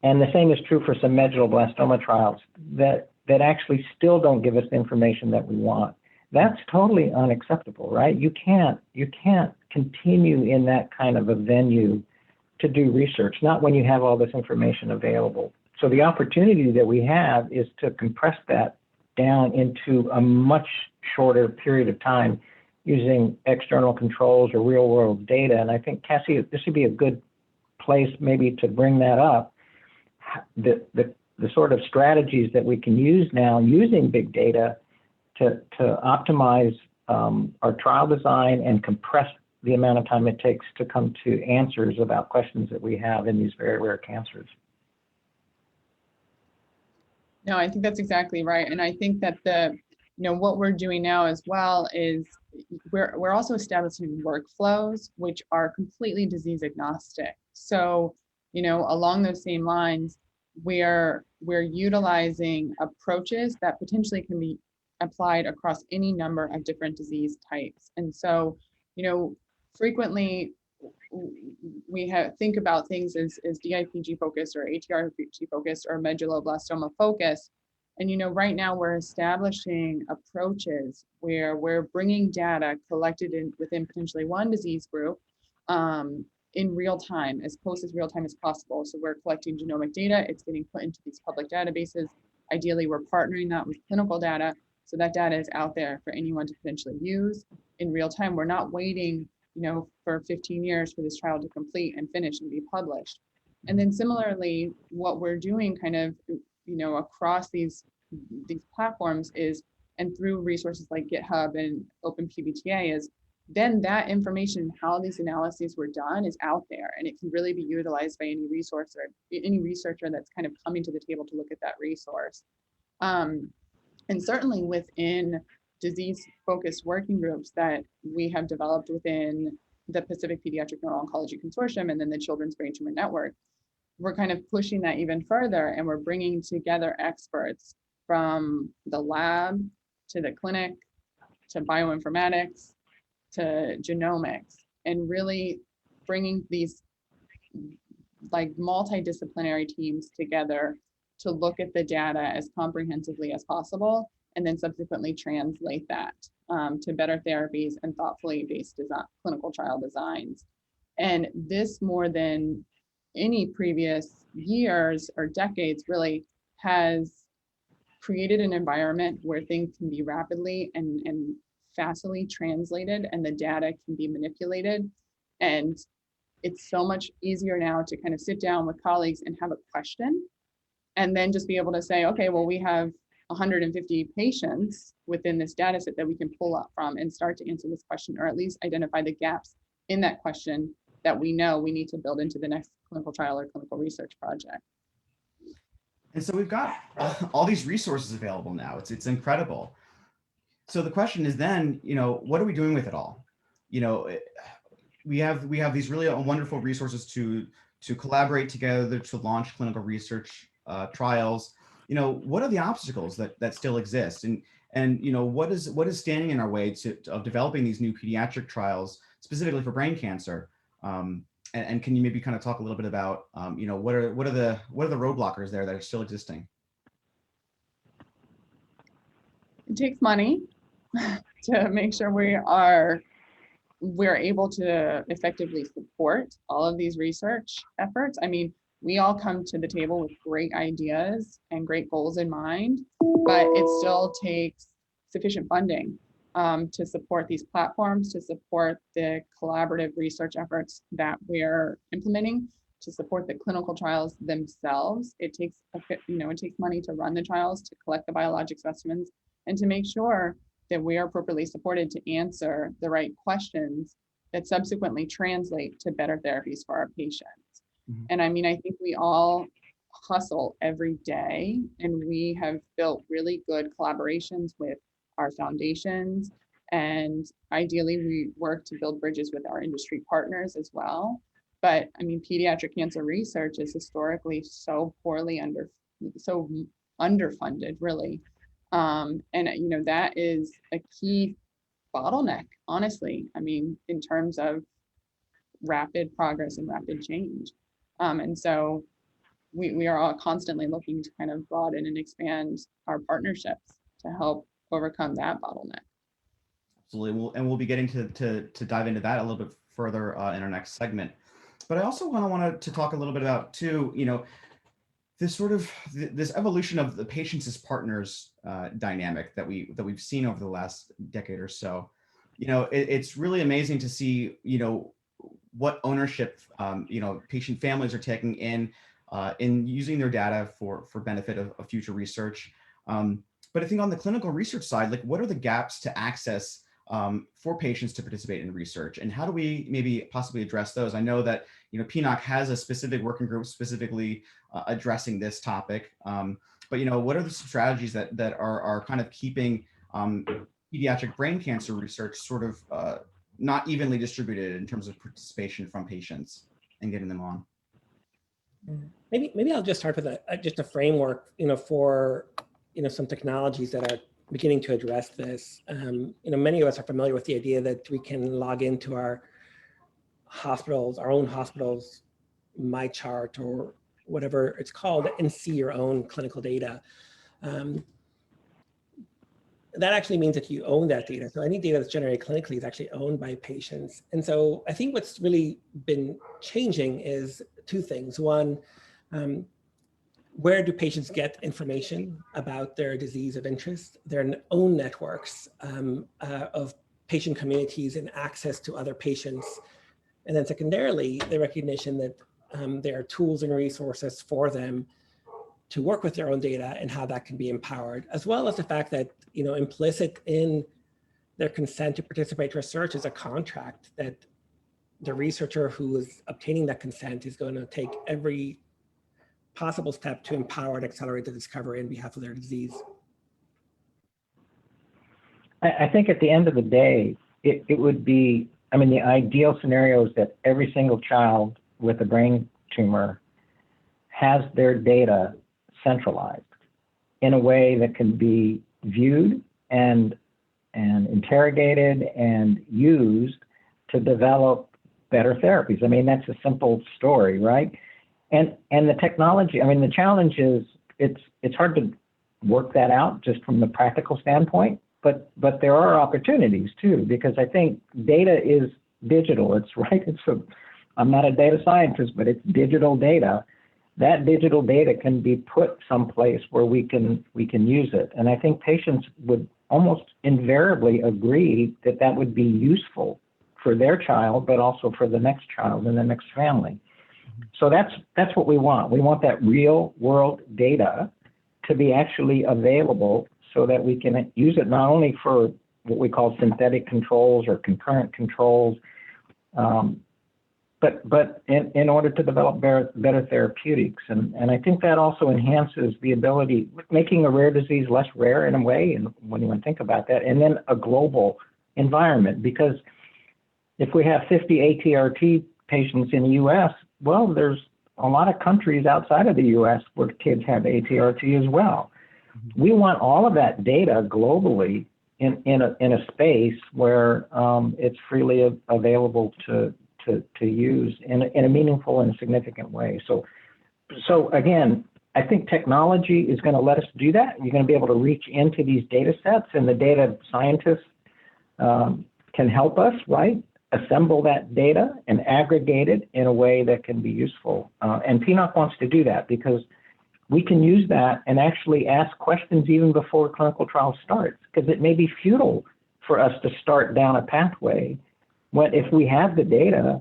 And the same is true for some medulloblastoma trials that actually still don't give us the information that we want. That's totally unacceptable, right? You can't continue in that kind of a venue to do research, not when you have all this information available. So the opportunity that we have is to compress that down into a much shorter period of time using external controls or real world data. And I think, Cassie, this would be a good place maybe to bring that up. The sort of strategies that we can use now using big data to optimize our trial design and compress the amount of time it takes to come to answers about questions that we have in these very rare cancers. No, I think that's exactly right. And I think that what we're doing now as well is we're also establishing workflows which are completely disease agnostic. So, along those same lines, we're utilizing approaches that potentially can be applied across any number of different disease types. And so, frequently we think about things as DIPG focused or ATRG focused or medulloblastoma focused. And right now we're establishing approaches where we're bringing data collected within potentially one disease group in real time, as close as real time as possible. So we're collecting genomic data, it's getting put into these public databases. Ideally, we're partnering that with clinical data, so that data is out there for anyone to potentially use in real time. We're not waiting, for 15 years for this trial to complete and finish and be published. And then similarly, what we're doing kind of, across these platforms is, and through resources like GitHub and OpenPBTA, is then that information, how these analyses were done, is out there, and it can really be utilized by any researcher that's kind of coming to the table to look at that resource. And certainly within disease-focused working groups that we have developed within the Pacific Pediatric Neuro-Oncology Consortium and then the Children's Brain Tumor Network, we're kind of pushing that even further, and we're bringing together experts from the lab to the clinic to bioinformatics to genomics, and really bringing these like multidisciplinary teams together to look at the data as comprehensively as possible, and then subsequently translate that to better therapies and thoughtfully based clinical trial designs. And this, more than any previous years or decades, really has created an environment where things can be rapidly and fastly translated, and the data can be manipulated. And it's so much easier now to kind of sit down with colleagues and have a question, and then just be able to say, okay, well, we have 150 patients within this data set that we can pull up from and start to answer this question, or at least identify the gaps in that question that we know we need to build into the next clinical trial or clinical research project. And so we've got all these resources available now. It's incredible. So the question is then, what are we doing with it all? We have these really wonderful resources to collaborate together to launch clinical research trials. What are the obstacles that still exist, and what is standing in our way of developing these new pediatric trials specifically for brain cancer? And can you maybe kind of talk a little bit about what are the roadblockers there that are still existing? It takes money to make sure we're able to effectively support all of these research efforts. I mean, we all come to the table with great ideas and great goals in mind, but it still takes sufficient funding to support these platforms, to support the collaborative research efforts that we're implementing, to support the clinical trials themselves. It takes money to run the trials, to collect the biologic specimens, and to make sure that we are appropriately supported to answer the right questions that subsequently translate to better therapies for our patients. Mm-hmm. And I mean, I think we all hustle every day, and we have built really good collaborations with our foundations And ideally, we work to build bridges with our industry partners as well. But I mean, pediatric cancer research is historically so underfunded, really. And you know, that is a key bottleneck, honestly. I mean, in terms of rapid progress and rapid change. And so we are all constantly looking to kind of broaden and expand our partnerships to help overcome that bottleneck. Absolutely. We'll be getting to dive into that a little bit further in our next segment. But I also want to talk a little bit about too, you know, this evolution of the patients as partners dynamic that we've seen over the last decade or so. You know, it's really amazing to see, you know, what ownership, you know, patient families are taking in using their data for benefit of future research. But I think on the clinical research side, like, what are the gaps to access for patients to participate in research, and how do we maybe possibly address those? I know that, you know, PNOC has a specific working group specifically addressing this topic, but you know, what are the strategies that are kind of keeping pediatric brain cancer research sort of not evenly distributed in terms of participation from patients and getting them on? Maybe I'll just start with just a framework, you know, for, you know, some technologies that are beginning to address this. You know, many of us are familiar with the idea that we can log into our hospitals, our own hospitals, MyChart or whatever it's called, and see your own clinical data. That actually means that you own that data. So any data that's generated clinically is actually owned by patients. And so I think what's really been changing is two things. One, where do patients get information about their disease of interest, their own networks of patient communities and access to other patients. And then secondarily, the recognition that there are tools and resources for them to work with their own data and how that can be empowered, as well as the fact that, you know, implicit in their consent to participate in research is a contract that the researcher who is obtaining that consent is going to take every possible step to empower and accelerate the discovery on behalf of their disease. I think at the end of the day, it would be, I mean, the ideal scenario is that every single child with a brain tumor has their data centralized in a way that can be viewed and interrogated and used to develop better therapies. I mean, that's a simple story, right? And the technology, I mean, the challenge is it's hard to work that out just from the practical standpoint, but there are opportunities too, because I think data is digital. It's right. I'm not a data scientist, but it's digital data. That digital data can be put someplace where we can use it. And I think patients would almost invariably agree that that would be useful for their child, but also for the next child and the next family. So that's what we want. We want that real world data to be actually available so that we can use it not only for what we call synthetic controls or concurrent controls, but in order to develop better therapeutics. And I think that also enhances the ability, making a rare disease less rare in a way, and when you want to think about that, and then a global environment. Because if we have 50 ATRT patients in the US, well, there's a lot of countries outside of the US where kids have ATRT as well. We want all of that data globally in a space where it's freely available to use in a meaningful and significant way. So again, I think technology is going to let us do that. You're going to be able to reach into these data sets, and the data scientists can help us, right? Assemble that data and aggregate it in a way that can be useful. And PNOC wants to do that because we can use that and actually ask questions even before clinical trial starts, because it may be futile for us to start down a pathway when if we have the data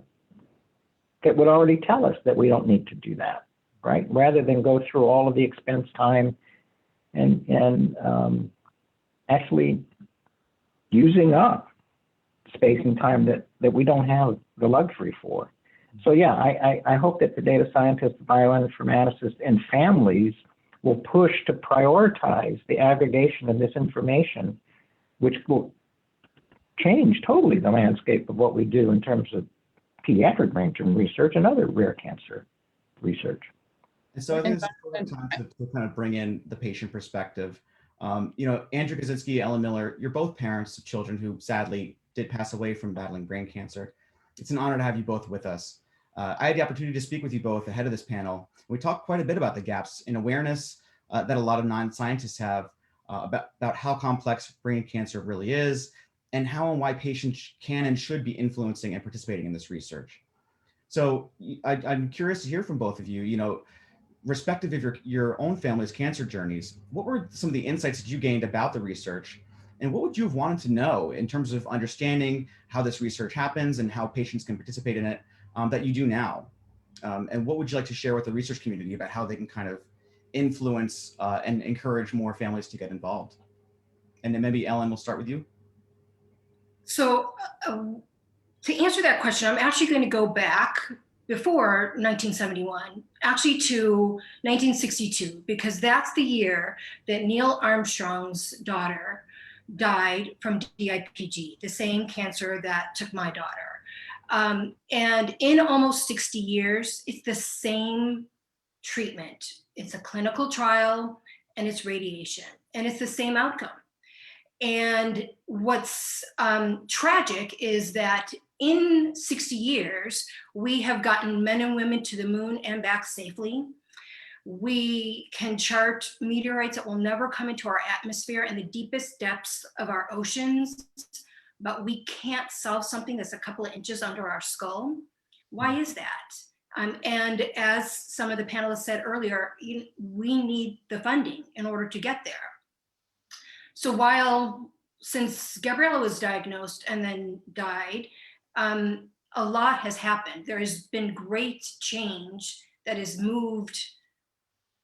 that would already tell us that we don't need to do that, right? Rather than go through all of the expense, time, and actually using up space and time that we don't have the luxury for. So yeah, I hope that the data scientists, bioinformaticists, and families will push to prioritize the aggregation of this information, which will changed totally the landscape of what we do in terms of pediatric brain tumor research and other rare cancer research. And so I think it's a perfect time to kind of bring in the patient perspective. Andrew Kaczynski, Ellen Miller, you're both parents of children who sadly did pass away from battling brain cancer. It's an honor to have you both with us. I had the opportunity to speak with you both ahead of this panel. We talked quite a bit about the gaps in awareness that a lot of non-scientists have about how complex brain cancer really is and how and why patients can and should be influencing and participating in this research. So I'm curious to hear from both of you, respective of your own family's cancer journeys, what were some of the insights that you gained about the research? And what would you have wanted to know in terms of understanding how this research happens and how patients can participate in it that you do now? And what would you like to share with the research community about how they can kind of influence and encourage more families to get involved? And then maybe Ellen, we'll start with you. So to answer that question, I'm actually going to go back before 1971, actually to 1962, because that's the year that Neil Armstrong's daughter died from DIPG, the same cancer that took my daughter. And in almost 60 years, it's the same treatment. It's a clinical trial and it's radiation, and it's the same outcome. And what's tragic is that in 60 years, we have gotten men and women to the moon and back safely. We can chart meteorites that will never come into our atmosphere in the deepest depths of our oceans, but we can't solve something that's a couple of inches under our skull. Why is that? And as some of the panelists said earlier, we need the funding in order to get there. So since Gabriella was diagnosed and then died, a lot has happened. There has been great change that has moved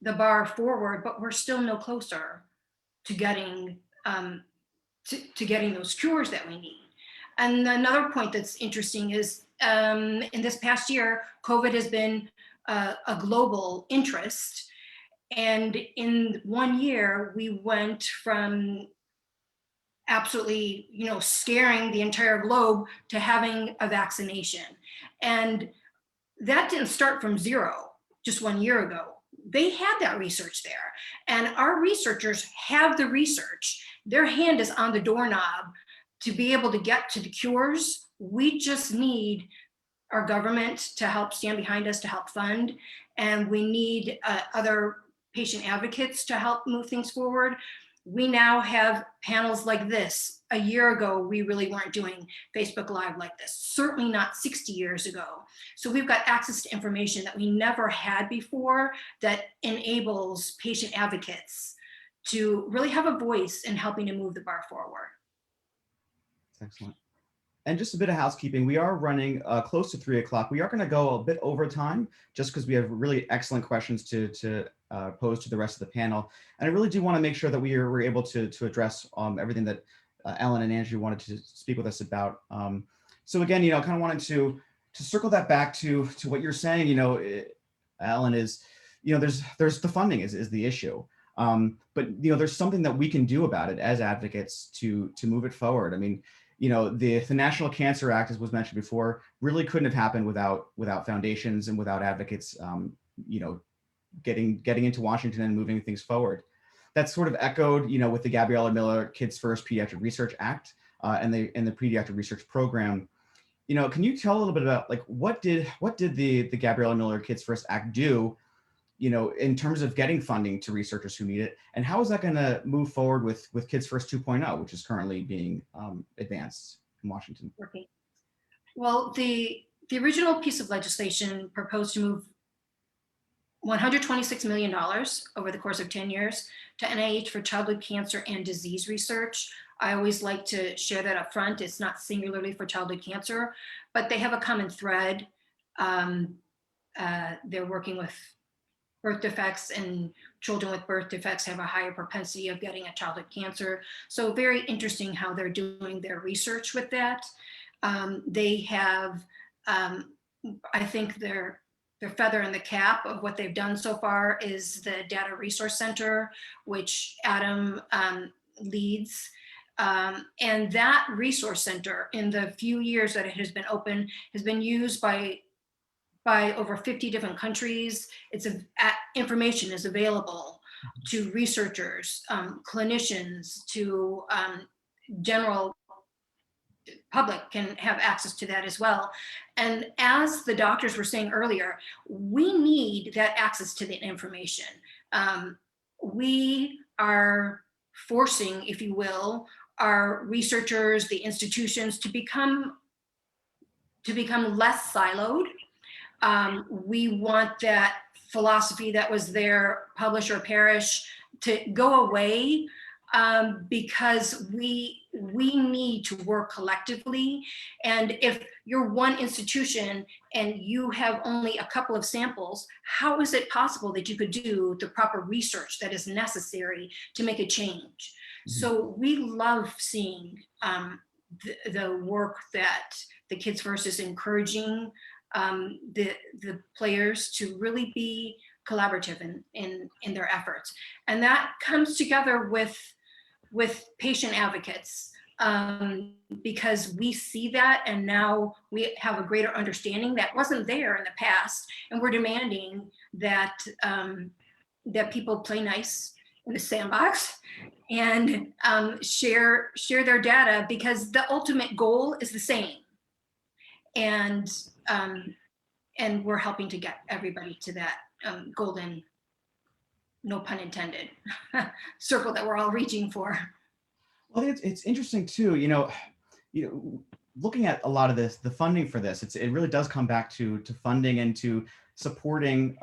the bar forward, but we're still no closer to getting to getting those cures that we need. And another point that's interesting is in this past year, COVID has been a global interest. And in 1 year, we went from absolutely, scaring the entire globe to having a vaccination. And that didn't start from zero just 1 year ago. They had that research there. And our researchers have the research. Their hand is on the doorknob to be able to get to the cures. We just need our government to help stand behind us, to help fund. And we need other patient advocates to help move things forward. We now have panels like this. A year ago, we really weren't doing Facebook Live like this, certainly not 60 years ago. So we've got access to information that we never had before that enables patient advocates to really have a voice in helping to move the bar forward. That's excellent. And just a bit of housekeeping, we are running close to 3 o'clock. We are going to go a bit over time just because we have really excellent questions to pose to the rest of the panel. And I really do want to make sure that we're able to address everything that Ellen and Andrew wanted to speak with us about. So again, kind of wanted to circle that back to what you're saying, Ellen, is, there's the funding is the issue. But there's something that we can do about it as advocates to move it forward. I mean, the National Cancer Act, as was mentioned before, really couldn't have happened without foundations and without advocates, getting into Washington and moving things forward. That's sort of echoed, with the Gabriella Miller Kids First Pediatric Research Act and the Pediatric Research Program. Can you tell a little bit about what did the Gabriella Miller Kids First Act do, in terms of getting funding to researchers who need it, and how is that going to move forward with Kids First 2.0, which is currently being advanced in Washington? Okay. Well, the original piece of legislation proposed to move $126 million over the course of 10 years to NIH for childhood cancer and disease research. I always like to share that up front. It's not singularly for childhood cancer, but they have a common thread. They're working with birth defects, and children with birth defects have a higher propensity of getting a childhood cancer. So very interesting how they're doing their research with that. They have, I think their feather in the cap of what they've done so far is the Data Resource Center, which Adam leads. And that resource center, in the few years that it has been open, has been used by over 50 different countries. Information is available to researchers, clinicians, to general public can have access to that as well. And as the doctors were saying earlier, we need that access to the information. We are forcing, if you will, our researchers, the institutions to become less siloed. We want that philosophy that was there, publish or perish, to go away, because we need to work collectively. And if you're one institution and you have only a couple of samples, how is it possible that you could do the proper research that is necessary to make a change? So we love seeing the work that the Kids First is encouraging the players to really be collaborative in their efforts. And that comes together with patient advocates, because we see that, and now we have a greater understanding that wasn't there in the past, and we're demanding that that people play nice in the sandbox and share their data, because the ultimate goal is the same. And we're helping to get everybody to that golden, no pun intended, circle that we're all reaching for. Well, it's interesting too, looking at a lot of this, the funding for this, it really does come back to funding and to supporting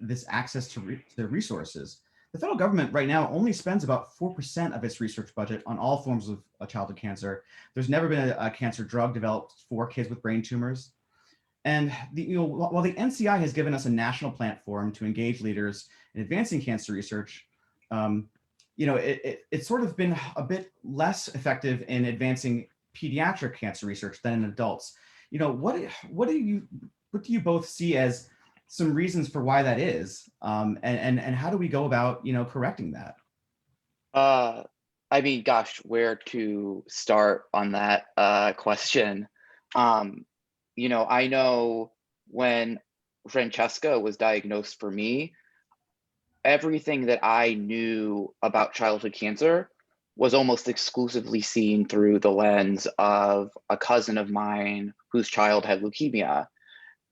this access to resources. The federal government right now only spends about 4% of its research budget on all forms of childhood cancer. There's never been a cancer drug developed for kids with brain tumors. And while the NCI has given us a national platform to engage leaders in advancing cancer research, it's sort of been a bit less effective in advancing pediatric cancer research than in adults. What do you both see as some reasons for why that is, and how do we go about correcting that? I mean, gosh, where to start on that question? I know when Francesca was diagnosed for me, everything that I knew about childhood cancer was almost exclusively seen through the lens of a cousin of mine whose child had leukemia.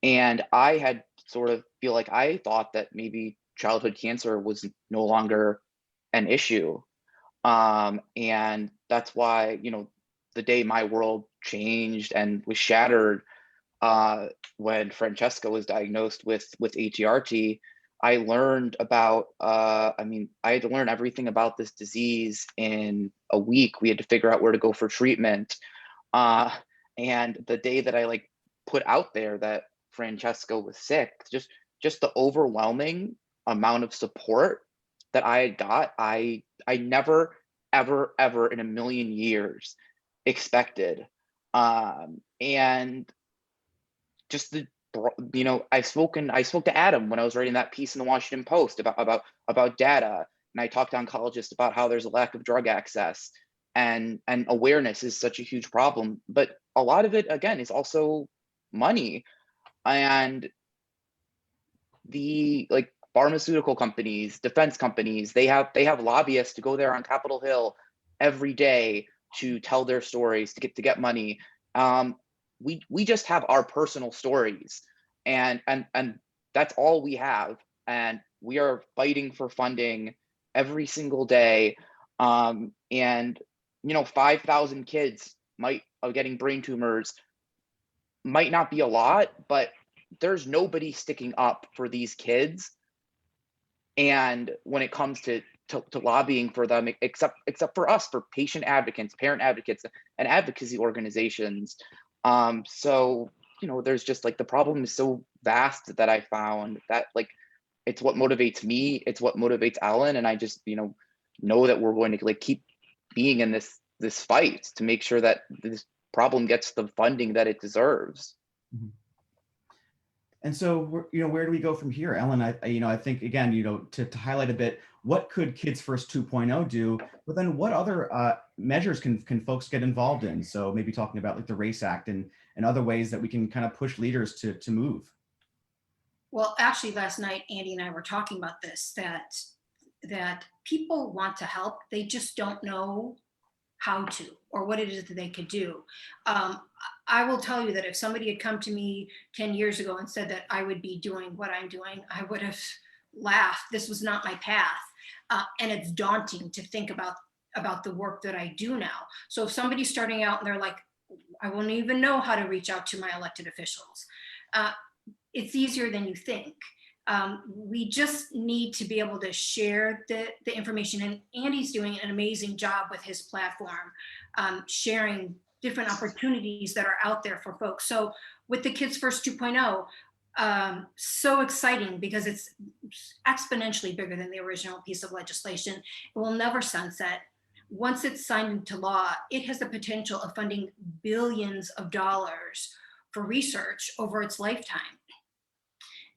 And I had I thought that maybe childhood cancer was no longer an issue. And that's why, the day my world changed and was shattered when Francesca was diagnosed with ATRT, I learned about, I had to learn everything about this disease in a week. We had to figure out where to go for treatment. And the day that I put out there that Francesca was sick, just the overwhelming amount of support that I had got, I never, ever in a million years expected. And just I spoke to Adam when I was writing that piece in the Washington Post about data, and I talked to oncologists about how there's a lack of drug access, and awareness is such a huge problem. But a lot of it, again, is also money, and the pharmaceutical companies, defense companies, they have lobbyists to go there on Capitol Hill every day to tell their stories, to get money. We just have our personal stories, and that's all we have, and we are fighting for funding every single day. And 5,000 kids are getting brain tumors might not be a lot, but there's nobody sticking up for these kids. And when it comes to lobbying for them, except for us, for patient advocates, parent advocates, and advocacy organizations. So, there's just the problem is so vast that I found that it's what motivates me, it's what motivates Ellen, and I just know that we're going to keep being in this fight to make sure that this problem gets the funding that it deserves. Mm-hmm. And so, where do we go from here, Ellen? I think again, to highlight a bit, what could Kids First 2.0 do? But then, what other measures can folks get involved in? So maybe talking about like the Race Act and other ways that we can kind of push leaders to move. Well, actually, last night, Andy and I were talking about this, that people want to help. They just don't know how to, or what it is that they could do. I will tell you that if somebody had come to me 10 years ago and said that I would be doing what I'm doing, I would have laughed. This was not my path. And it's daunting to think about the work that I do now. So if somebody's starting out and they're like, I won't even know how to reach out to my elected officials. It's easier than you think. We just need to be able to share the information, and Andy's doing an amazing job with his platform, sharing different opportunities that are out there for folks. So with the Kids First 2.0, so exciting because it's exponentially bigger than the original piece of legislation. It will never sunset. Once it's signed into law, it has the potential of funding billions of dollars for research over its lifetime.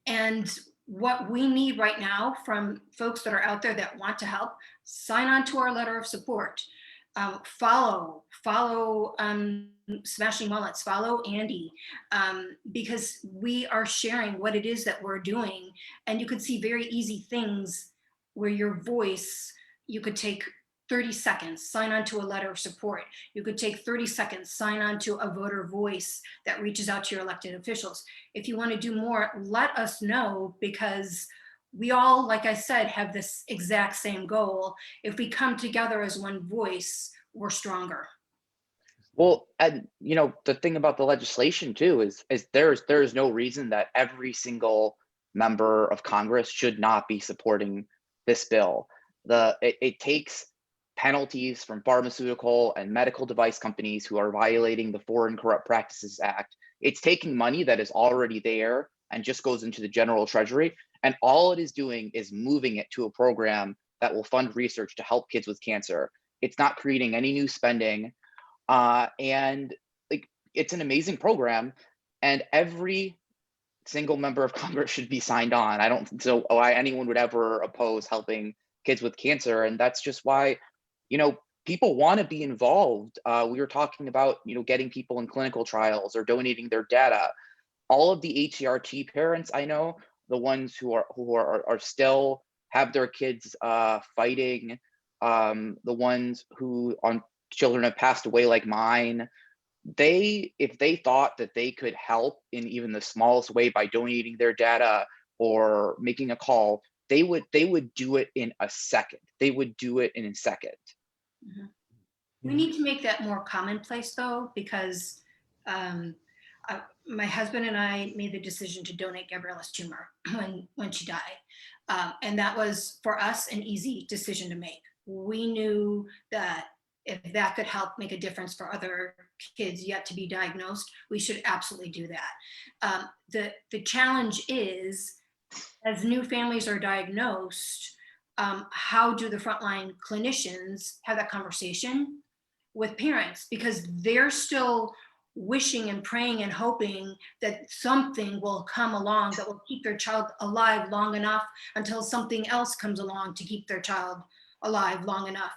And what we need right now from folks that are out there that want to help, sign on to our letter of support. Follow Smashing Wallets, follow Andy, because we are sharing what it is that we're doing. And you could see very easy things where your voice, you could take 30 seconds, sign on to a letter of support. You could take 30 seconds, sign on to a voter voice that reaches out to your elected officials. If you want to do more, let us know, because we all, like I said, have this exact same goal. If we come together as one voice, we're stronger. Well, and you know, the thing about the legislation too is there's no reason that every single member of Congress should not be supporting this bill. It takes penalties from pharmaceutical and medical device companies who are violating the Foreign Corrupt Practices Act. It's taking money that is already there and just goes into the general treasury. And all it is doing is moving it to a program that will fund research to help kids with cancer. It's not creating any new spending. And like, it's an amazing program, and every single member of Congress should be signed on. I don't know why anyone would ever oppose helping kids with cancer. And that's just why, you know, people want to be involved. We were talking about, you know, getting people in clinical trials or donating their data. All of the HERT parents I know, the ones who are still have their kids fighting, the ones who on children have passed away like mine, if they thought that they could help in even the smallest way by donating their data or making a call, they would do it in a second. They would do it in a second. Mm-hmm. We need to make that more commonplace, though, because my husband and I made the decision to donate Gabriella's tumor when she died. And that was, for us, an easy decision to make. We knew that if that could help make a difference for other kids yet to be diagnosed, we should absolutely do that. The challenge is, as new families are diagnosed, how do the frontline clinicians have that conversation with parents? Because they're still wishing and praying and hoping that something will come along that will keep their child alive long enough until something else comes along to keep their child alive long enough.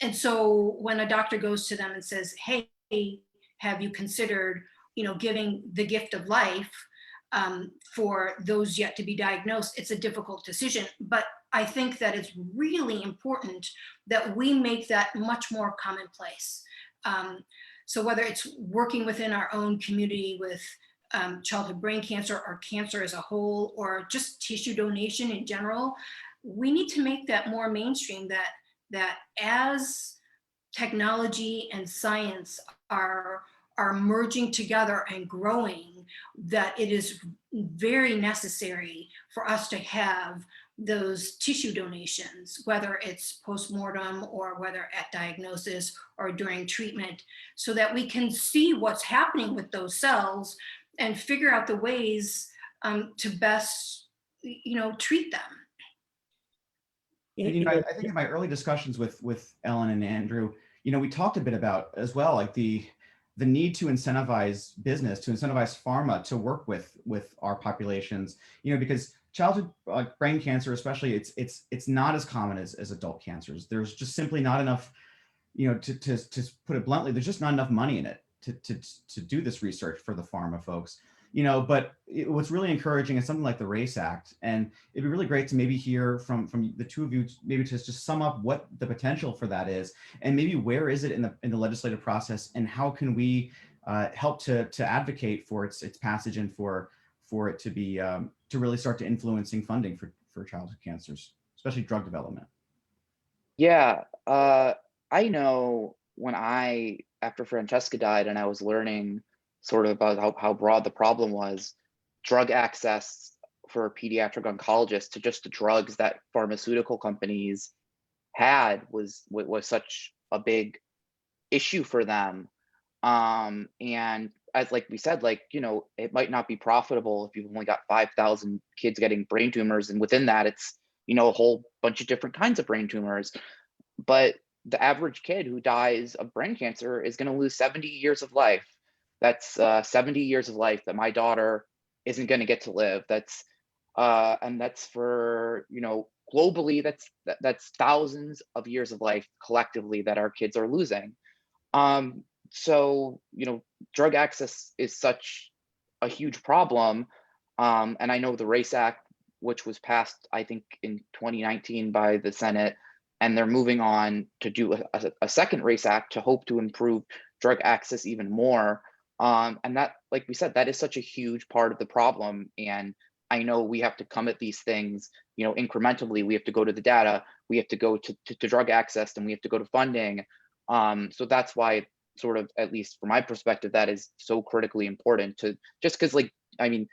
And so when a doctor goes to them and says, hey, have you considered, you know, giving the gift of life for those yet to be diagnosed, it's a difficult decision. But I think that it's really important that we make that much more commonplace. So whether it's working within our own community with childhood brain cancer or cancer as a whole, or just tissue donation in general, we need to make that more mainstream, that as technology and science are merging together and growing, that it is very necessary for us to have those tissue donations, whether it's postmortem or whether at diagnosis or during treatment, so that we can see what's happening with those cells and figure out the ways to best, you know, treat them. You know, I think in my early discussions with Ellen and Andrew, you know, we talked a bit about as well, like the need to incentivize business, to incentivize pharma to work with our populations, you know, because childhood brain cancer, especially, it's not as common as adult cancers. There's just simply not enough you know, to put it bluntly, there's just not enough money in it to do this research for the pharma folks. You know, but what's really encouraging is something like the RACE Act, and it'd be really great to maybe hear from the two of you, maybe to just sum up what the potential for that is, and maybe where is it in the legislative process, and how can we help to advocate for its passage and for it to be to really start to influencing funding for childhood cancers, especially drug development. Yeah, I know when after Francesca died and I was learning sort of about how broad the problem was, drug access for pediatric oncologists to just the drugs that pharmaceutical companies had was such a big issue for them. And as like we said, like, you know, it might not be profitable if you've only got 5,000 kids getting brain tumors, and within that it's, you know, a whole bunch of different kinds of brain tumors. But the average kid who dies of brain cancer is going to lose 70 years of life. That's 70 years of life that my daughter isn't going to get to live. That's and that's for, you know, globally, that's thousands of years of life collectively that our kids are losing. So, you know, drug access is such a huge problem. And I know the RACE Act, which was passed, I think, in 2019 by the Senate, and they're moving on to do a second RACE Act to hope to improve drug access even more. And that, like we said, that is such a huge part of the problem. And I know we have to come at these things, you know, incrementally. We have to go to the data, we have to go to drug access, and we have to go to funding. So that's why, sort of, at least from my perspective, that is so critically important to, just because, like, I mean,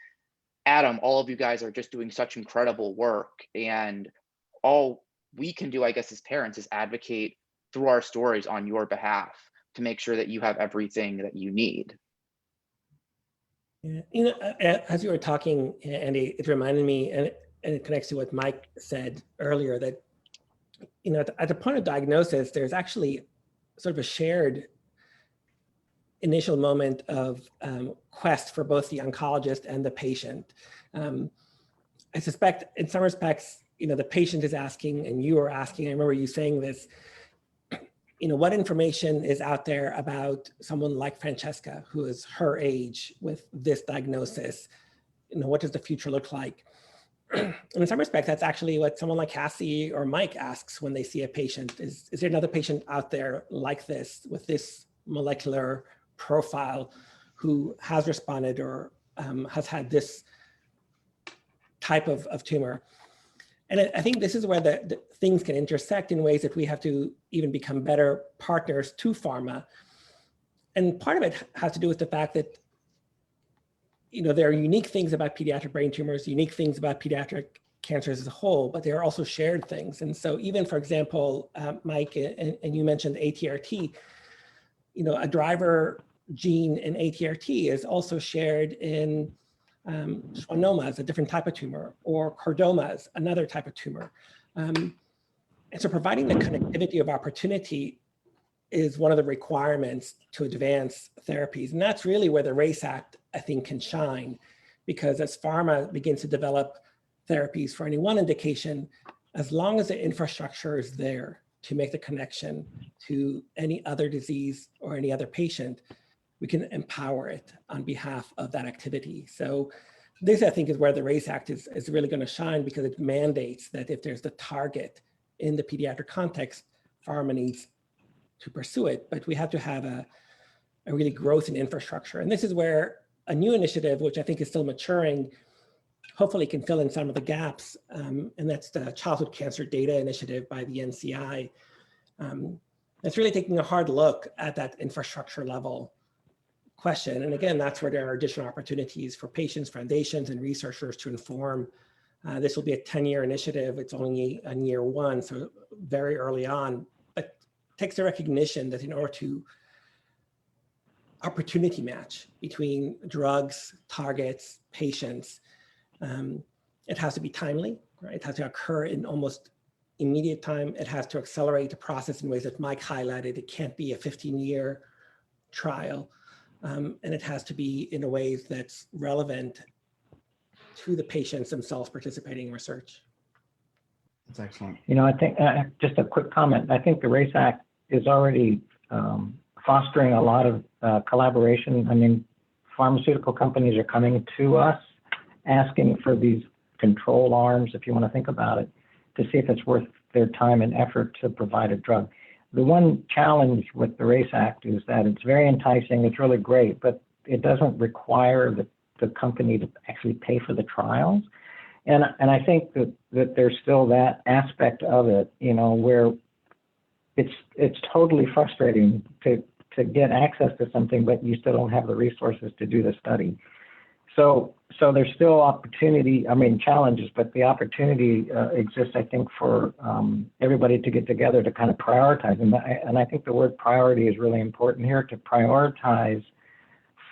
Adam, all of you guys are just doing such incredible work, and all we can do, I guess, as parents is advocate through our stories on your behalf to make sure that you have everything that you need. Yeah, you know, as you were talking, Andy, it reminded me, and it connects to what Mike said earlier, that, you know, at the point of diagnosis, there's actually sort of a shared initial moment of quest for both the oncologist and the patient. I suspect in some respects, you know, the patient is asking, and you are asking, I remember you saying this, you know, what information is out there about someone like Francesca, who is her age with this diagnosis? You know, what does the future look like? And in some respects, that's actually what someone like Cassie or Mike asks when they see a patient. Is there another patient out there like this, with this molecular profile, who has responded or has had this type of tumor? And I think this is where the things can intersect in ways that we have to even become better partners to pharma. And part of it has to do with the fact that, you know, there are unique things about pediatric brain tumors, unique things about pediatric cancers as a whole, but there are also shared things. And so even, for example, Mike, and you mentioned ATRT, you know, a driver gene in ATRT is also shared in schwannomas, a different type of tumor, or chordomas, another type of tumor. And so providing the connectivity of opportunity is one of the requirements to advance therapies. And that's really where the RACE Act, I think, can shine, because as pharma begins to develop therapies for any one indication, as long as the infrastructure is there to make the connection to any other disease or any other patient, we can empower it on behalf of that activity. So this, I think, is where the RACE Act is really going to shine, because it mandates that if there's the target in the pediatric context, pharma needs to pursue it, but we have to have a really growth in infrastructure. And this is where a new initiative, which I think is still maturing, hopefully can fill in some of the gaps, and that's the Childhood Cancer Data Initiative by the NCI. It's really taking a hard look at that infrastructure level question. And again, that's where there are additional opportunities for patients, foundations, and researchers to inform. This will be a 10-year initiative. It's only in year one, so very early on, but takes the recognition that in order to opportunity match between drugs, targets, patients, it has to be timely, right? It has to occur in almost immediate time. It has to accelerate the process in ways that Mike highlighted. It can't be a 15-year trial. And it has to be in a way that's relevant to the patients themselves participating in research. That's excellent. You know, I think, just a quick comment, I think the RACE Act is already fostering a lot of collaboration. I mean, pharmaceutical companies are coming to us asking for these control arms, if you want to think about it, to see if it's worth their time and effort to provide a drug. The one challenge with the RACE Act is that it's very enticing, it's really great, but it doesn't require the company to actually pay for the trials. And I think that there's still that aspect of it, you know, where it's totally frustrating to get access to something, but you still don't have the resources to do the study. So there's still opportunity, I mean, challenges, but the opportunity exists, I think, for everybody to get together to kind of prioritize. And I think the word priority is really important here, to prioritize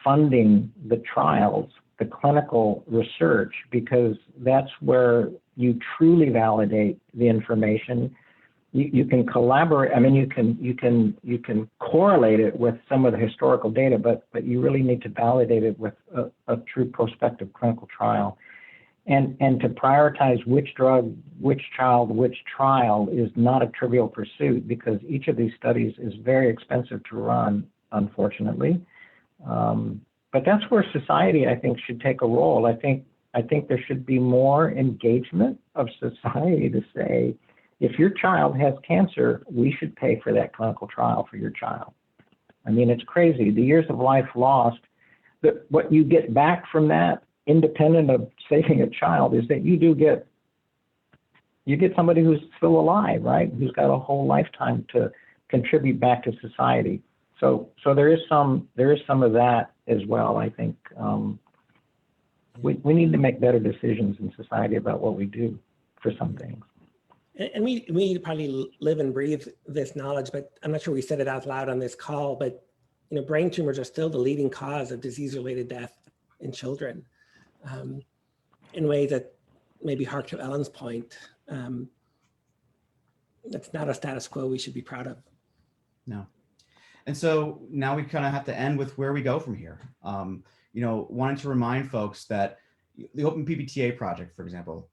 funding the trials, the clinical research, because that's where you truly validate the information. You can collaborate. I mean, you can correlate it with some of the historical data, but you really need to validate it with a true prospective clinical trial, and to prioritize which drug, which child, which trial is not a trivial pursuit, because each of these studies is very expensive to run, unfortunately. But that's where society, I think, should take a role. I think there should be more engagement of society to say, if your child has cancer, we should pay for that clinical trial for your child. I mean, it's crazy. The years of life lost, what you get back from that, independent of saving a child, is that you get somebody who's still alive, right? Who's got a whole lifetime to contribute back to society. So there is some of that as well. I think we need to make better decisions in society about what we do for some things. And we probably live and breathe this knowledge, but I'm not sure we said it out loud on this call, but you know, brain tumors are still the leading cause of disease-related death in children, in ways that maybe hark to Ellen's point. That's not a status quo we should be proud of. No. And so now we kind of have to end with where we go from here. You know, wanting to remind folks that the Open PBTA project, for example,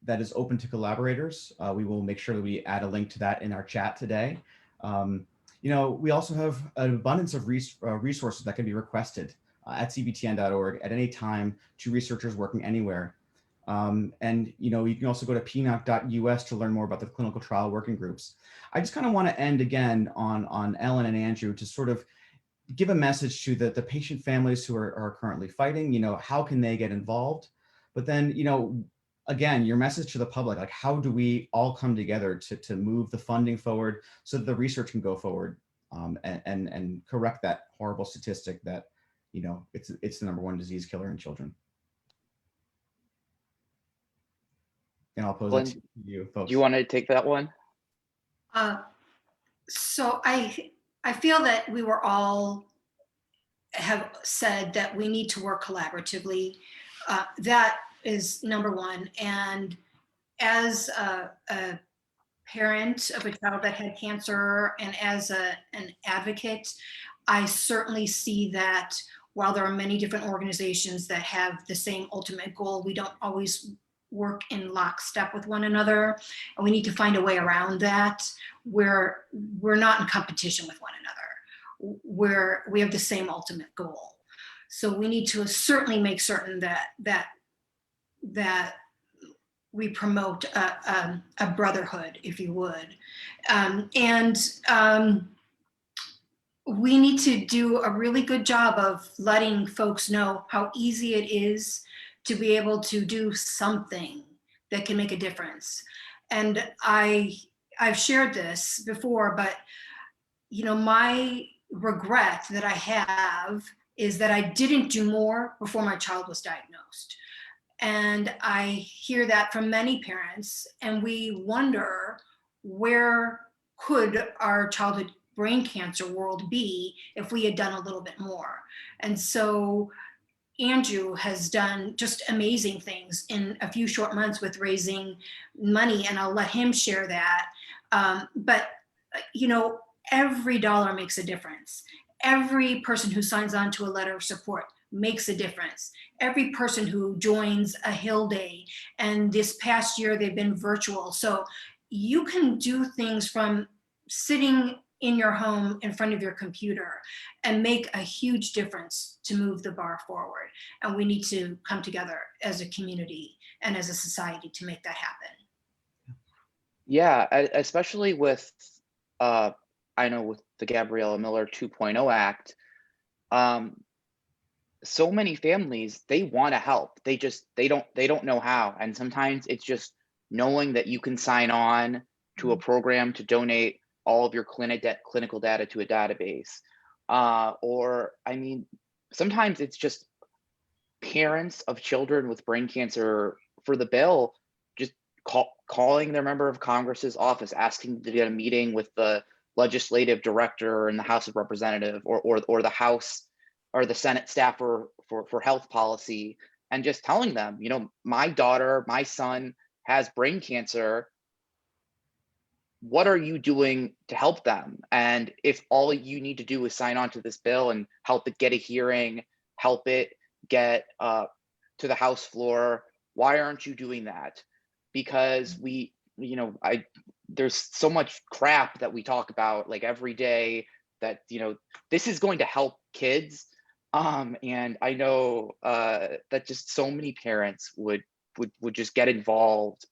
that is open to collaborators. We will make sure that we add a link to that in our chat today. You know, we also have an abundance of resources that can be requested at cbtn.org at any time to researchers working anywhere. And, you know, you can also go to PNOC.us to learn more about the clinical trial working groups. I just kind of want to end again on Ellen and Andrew to sort of give a message to the patient families who are currently fighting, you know, how can they get involved? But then, you know, again, your message to the public, like how do we all come together to move the funding forward so that the research can go forward and correct that horrible statistic that, you know, it's the #1 disease killer in children. And I'll pose it to you folks. Do you want to take that one? So I feel that we were all have said that we need to work collaboratively. That is #1. And as a parent of a child that had cancer and as an advocate, I certainly see that while there are many different organizations that have the same ultimate goal, we don't always work in lockstep with one another, and we need to find a way around that where we're not in competition with one another, where we have the same ultimate goal. So we need to certainly make certain that we promote a brotherhood, if you would, we need to do a really good job of letting folks know how easy it is to be able to do something that can make a difference. And I've shared this before, but you know, my regret that I have is that I didn't do more before my child was diagnosed. And I hear that from many parents, and we wonder, where could our childhood brain cancer world be if we had done a little bit more? And so Andrew has done just amazing things in a few short months with raising money, and I'll let him share that. But you know, every dollar makes a difference. Every person who signs on to a letter of support makes a difference. Every person who joins a Hill Day, and this past year they've been virtual. So you can do things from sitting in your home in front of your computer and make a huge difference to move the bar forward. And we need to come together as a community and as a society to make that happen. Yeah, especially with, I know with the Gabriella Miller 2.0 Act, so many families, they want to help. They don't know how. And sometimes it's just knowing that you can sign on to a program to donate all of your clinical data to a database. Or, I mean, sometimes it's just parents of children with brain cancer for the bill, just calling their member of Congress's office, asking to get a meeting with the legislative director in the House of Representatives or the House or the Senate staffer for health policy, and just telling them, you know, my daughter, my son has brain cancer. What are you doing to help them? And if all you need to do is sign on to this bill and help it get a hearing, help it get to the House floor, why aren't you doing that? Because there's so much crap that we talk about like every day that, you know, this is going to help kids. And I know that just so many parents would just get involved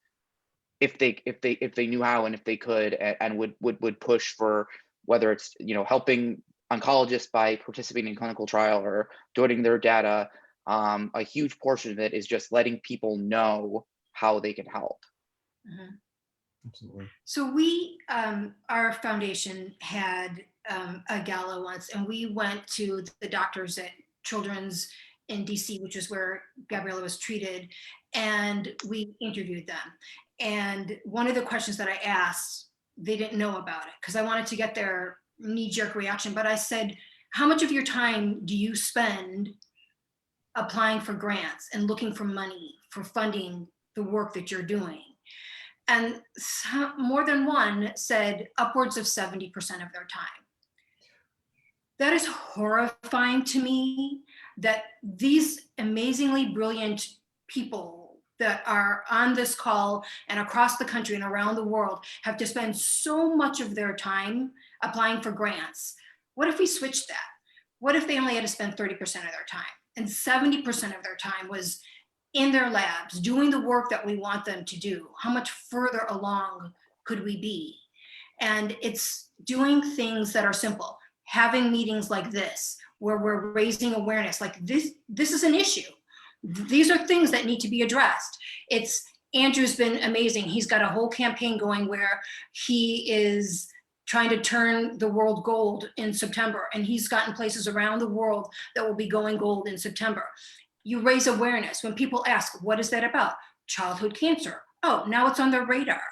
if they knew how and if they could, and would push for, whether it's, you know, helping oncologists by participating in clinical trial or donating their data. A huge portion of it is just letting people know how they can help. Mm-hmm. Absolutely. So we, our foundation had a gala once, and we went to the doctors at Children's in DC, which is where Gabriella was treated, and we interviewed them. And one of the questions that I asked, they didn't know about it because I wanted to get their knee-jerk reaction, but I said, how much of your time do you spend applying for grants and looking for money for funding the work that you're doing? And more than one said upwards of 70% of their time. That is horrifying to me, that these amazingly brilliant people that are on this call and across the country and around the world have to spend so much of their time applying for grants. What if we switched that? What if they only had to spend 30% of their time and 70% of their time was in their labs doing the work that we want them to do? How much further along could we be? And it's doing things that are simple, having meetings like this, where we're raising awareness, like this is an issue. These are things that need to be addressed. Andrew's been amazing. He's got a whole campaign going where he is trying to turn the world gold in September. And he's gotten places around the world that will be going gold in September. You raise awareness. When people ask, what is that about? Childhood cancer. Oh, now it's on their radar.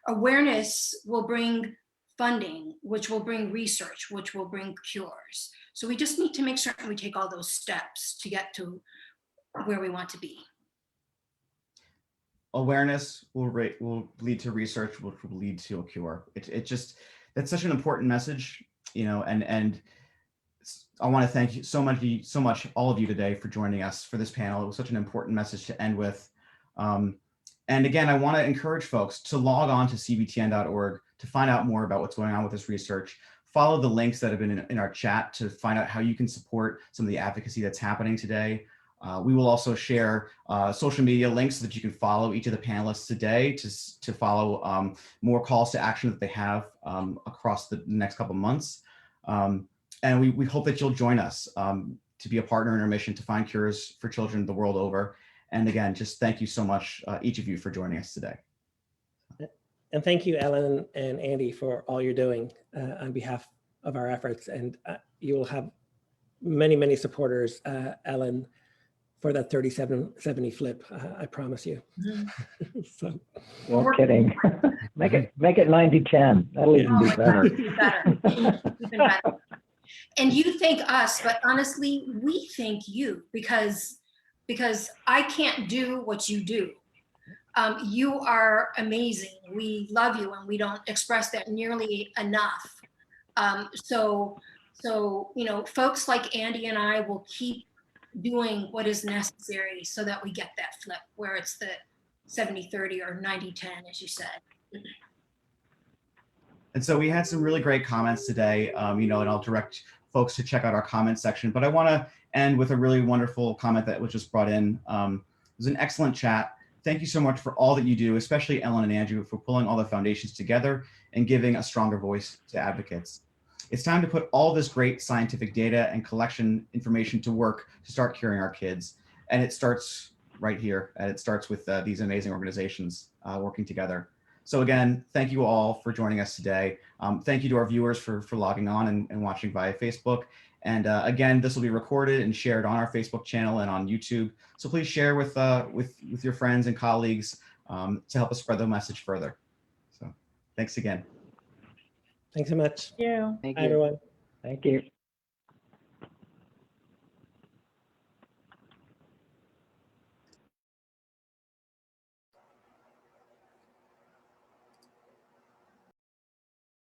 Awareness will bring funding, which will bring research, which will bring cures. So we just need to make certain we take all those steps to get to where we want to be. Awareness will lead to research, which will lead to a cure. That's such an important message, you know, and I want to thank you so much, all of you today for joining us for this panel. It was such an important message to end with. And again, I want to encourage folks to log on to cbtn.org to find out more about what's going on with this research. Follow the links that have been in our chat to find out how you can support some of the advocacy that's happening today. We will also share social media links so that you can follow each of the panelists today to follow more calls to action that they have across the next couple of months. And we hope that you'll join us to be a partner in our mission to find cures for children the world over. And again, just thank you so much, each of you, for joining us today. And thank you, Ellen and Andy, for all you're doing on behalf of our efforts. And you will have many, many supporters, Ellen, for that 3770 flip, I promise you. Mm-hmm. So, No kidding. make it 90-10. That'll even be better. Even better. Even better. And you thank us, but honestly, we thank you because I can't do what you do. You are amazing. We love you, and we don't express that nearly enough. So you know, folks like Andy and I will keep doing what is necessary so that we get that flip where it's the 70-30 or 90-10, as you said. And so we had some really great comments today, and I'll direct folks to check out our comment section. But I want to end with a really wonderful comment that was just brought in. It was an excellent chat. Thank you so much for all that you do, especially Ellen and Andrew, for pulling all the foundations together and giving a stronger voice to advocates. It's time to put all this great scientific data and collection information to work to start curing our kids. And it starts right here. And it starts with these amazing organizations working together. So again, thank you all for joining us today. Thank you to our viewers for logging on and watching via Facebook. And again, this will be recorded and shared on our Facebook channel and on YouTube. So please share with your friends and colleagues to help us spread the message further. So thanks again. Thanks so much. Thank you. Thank Bye, you. everyone. Thank you.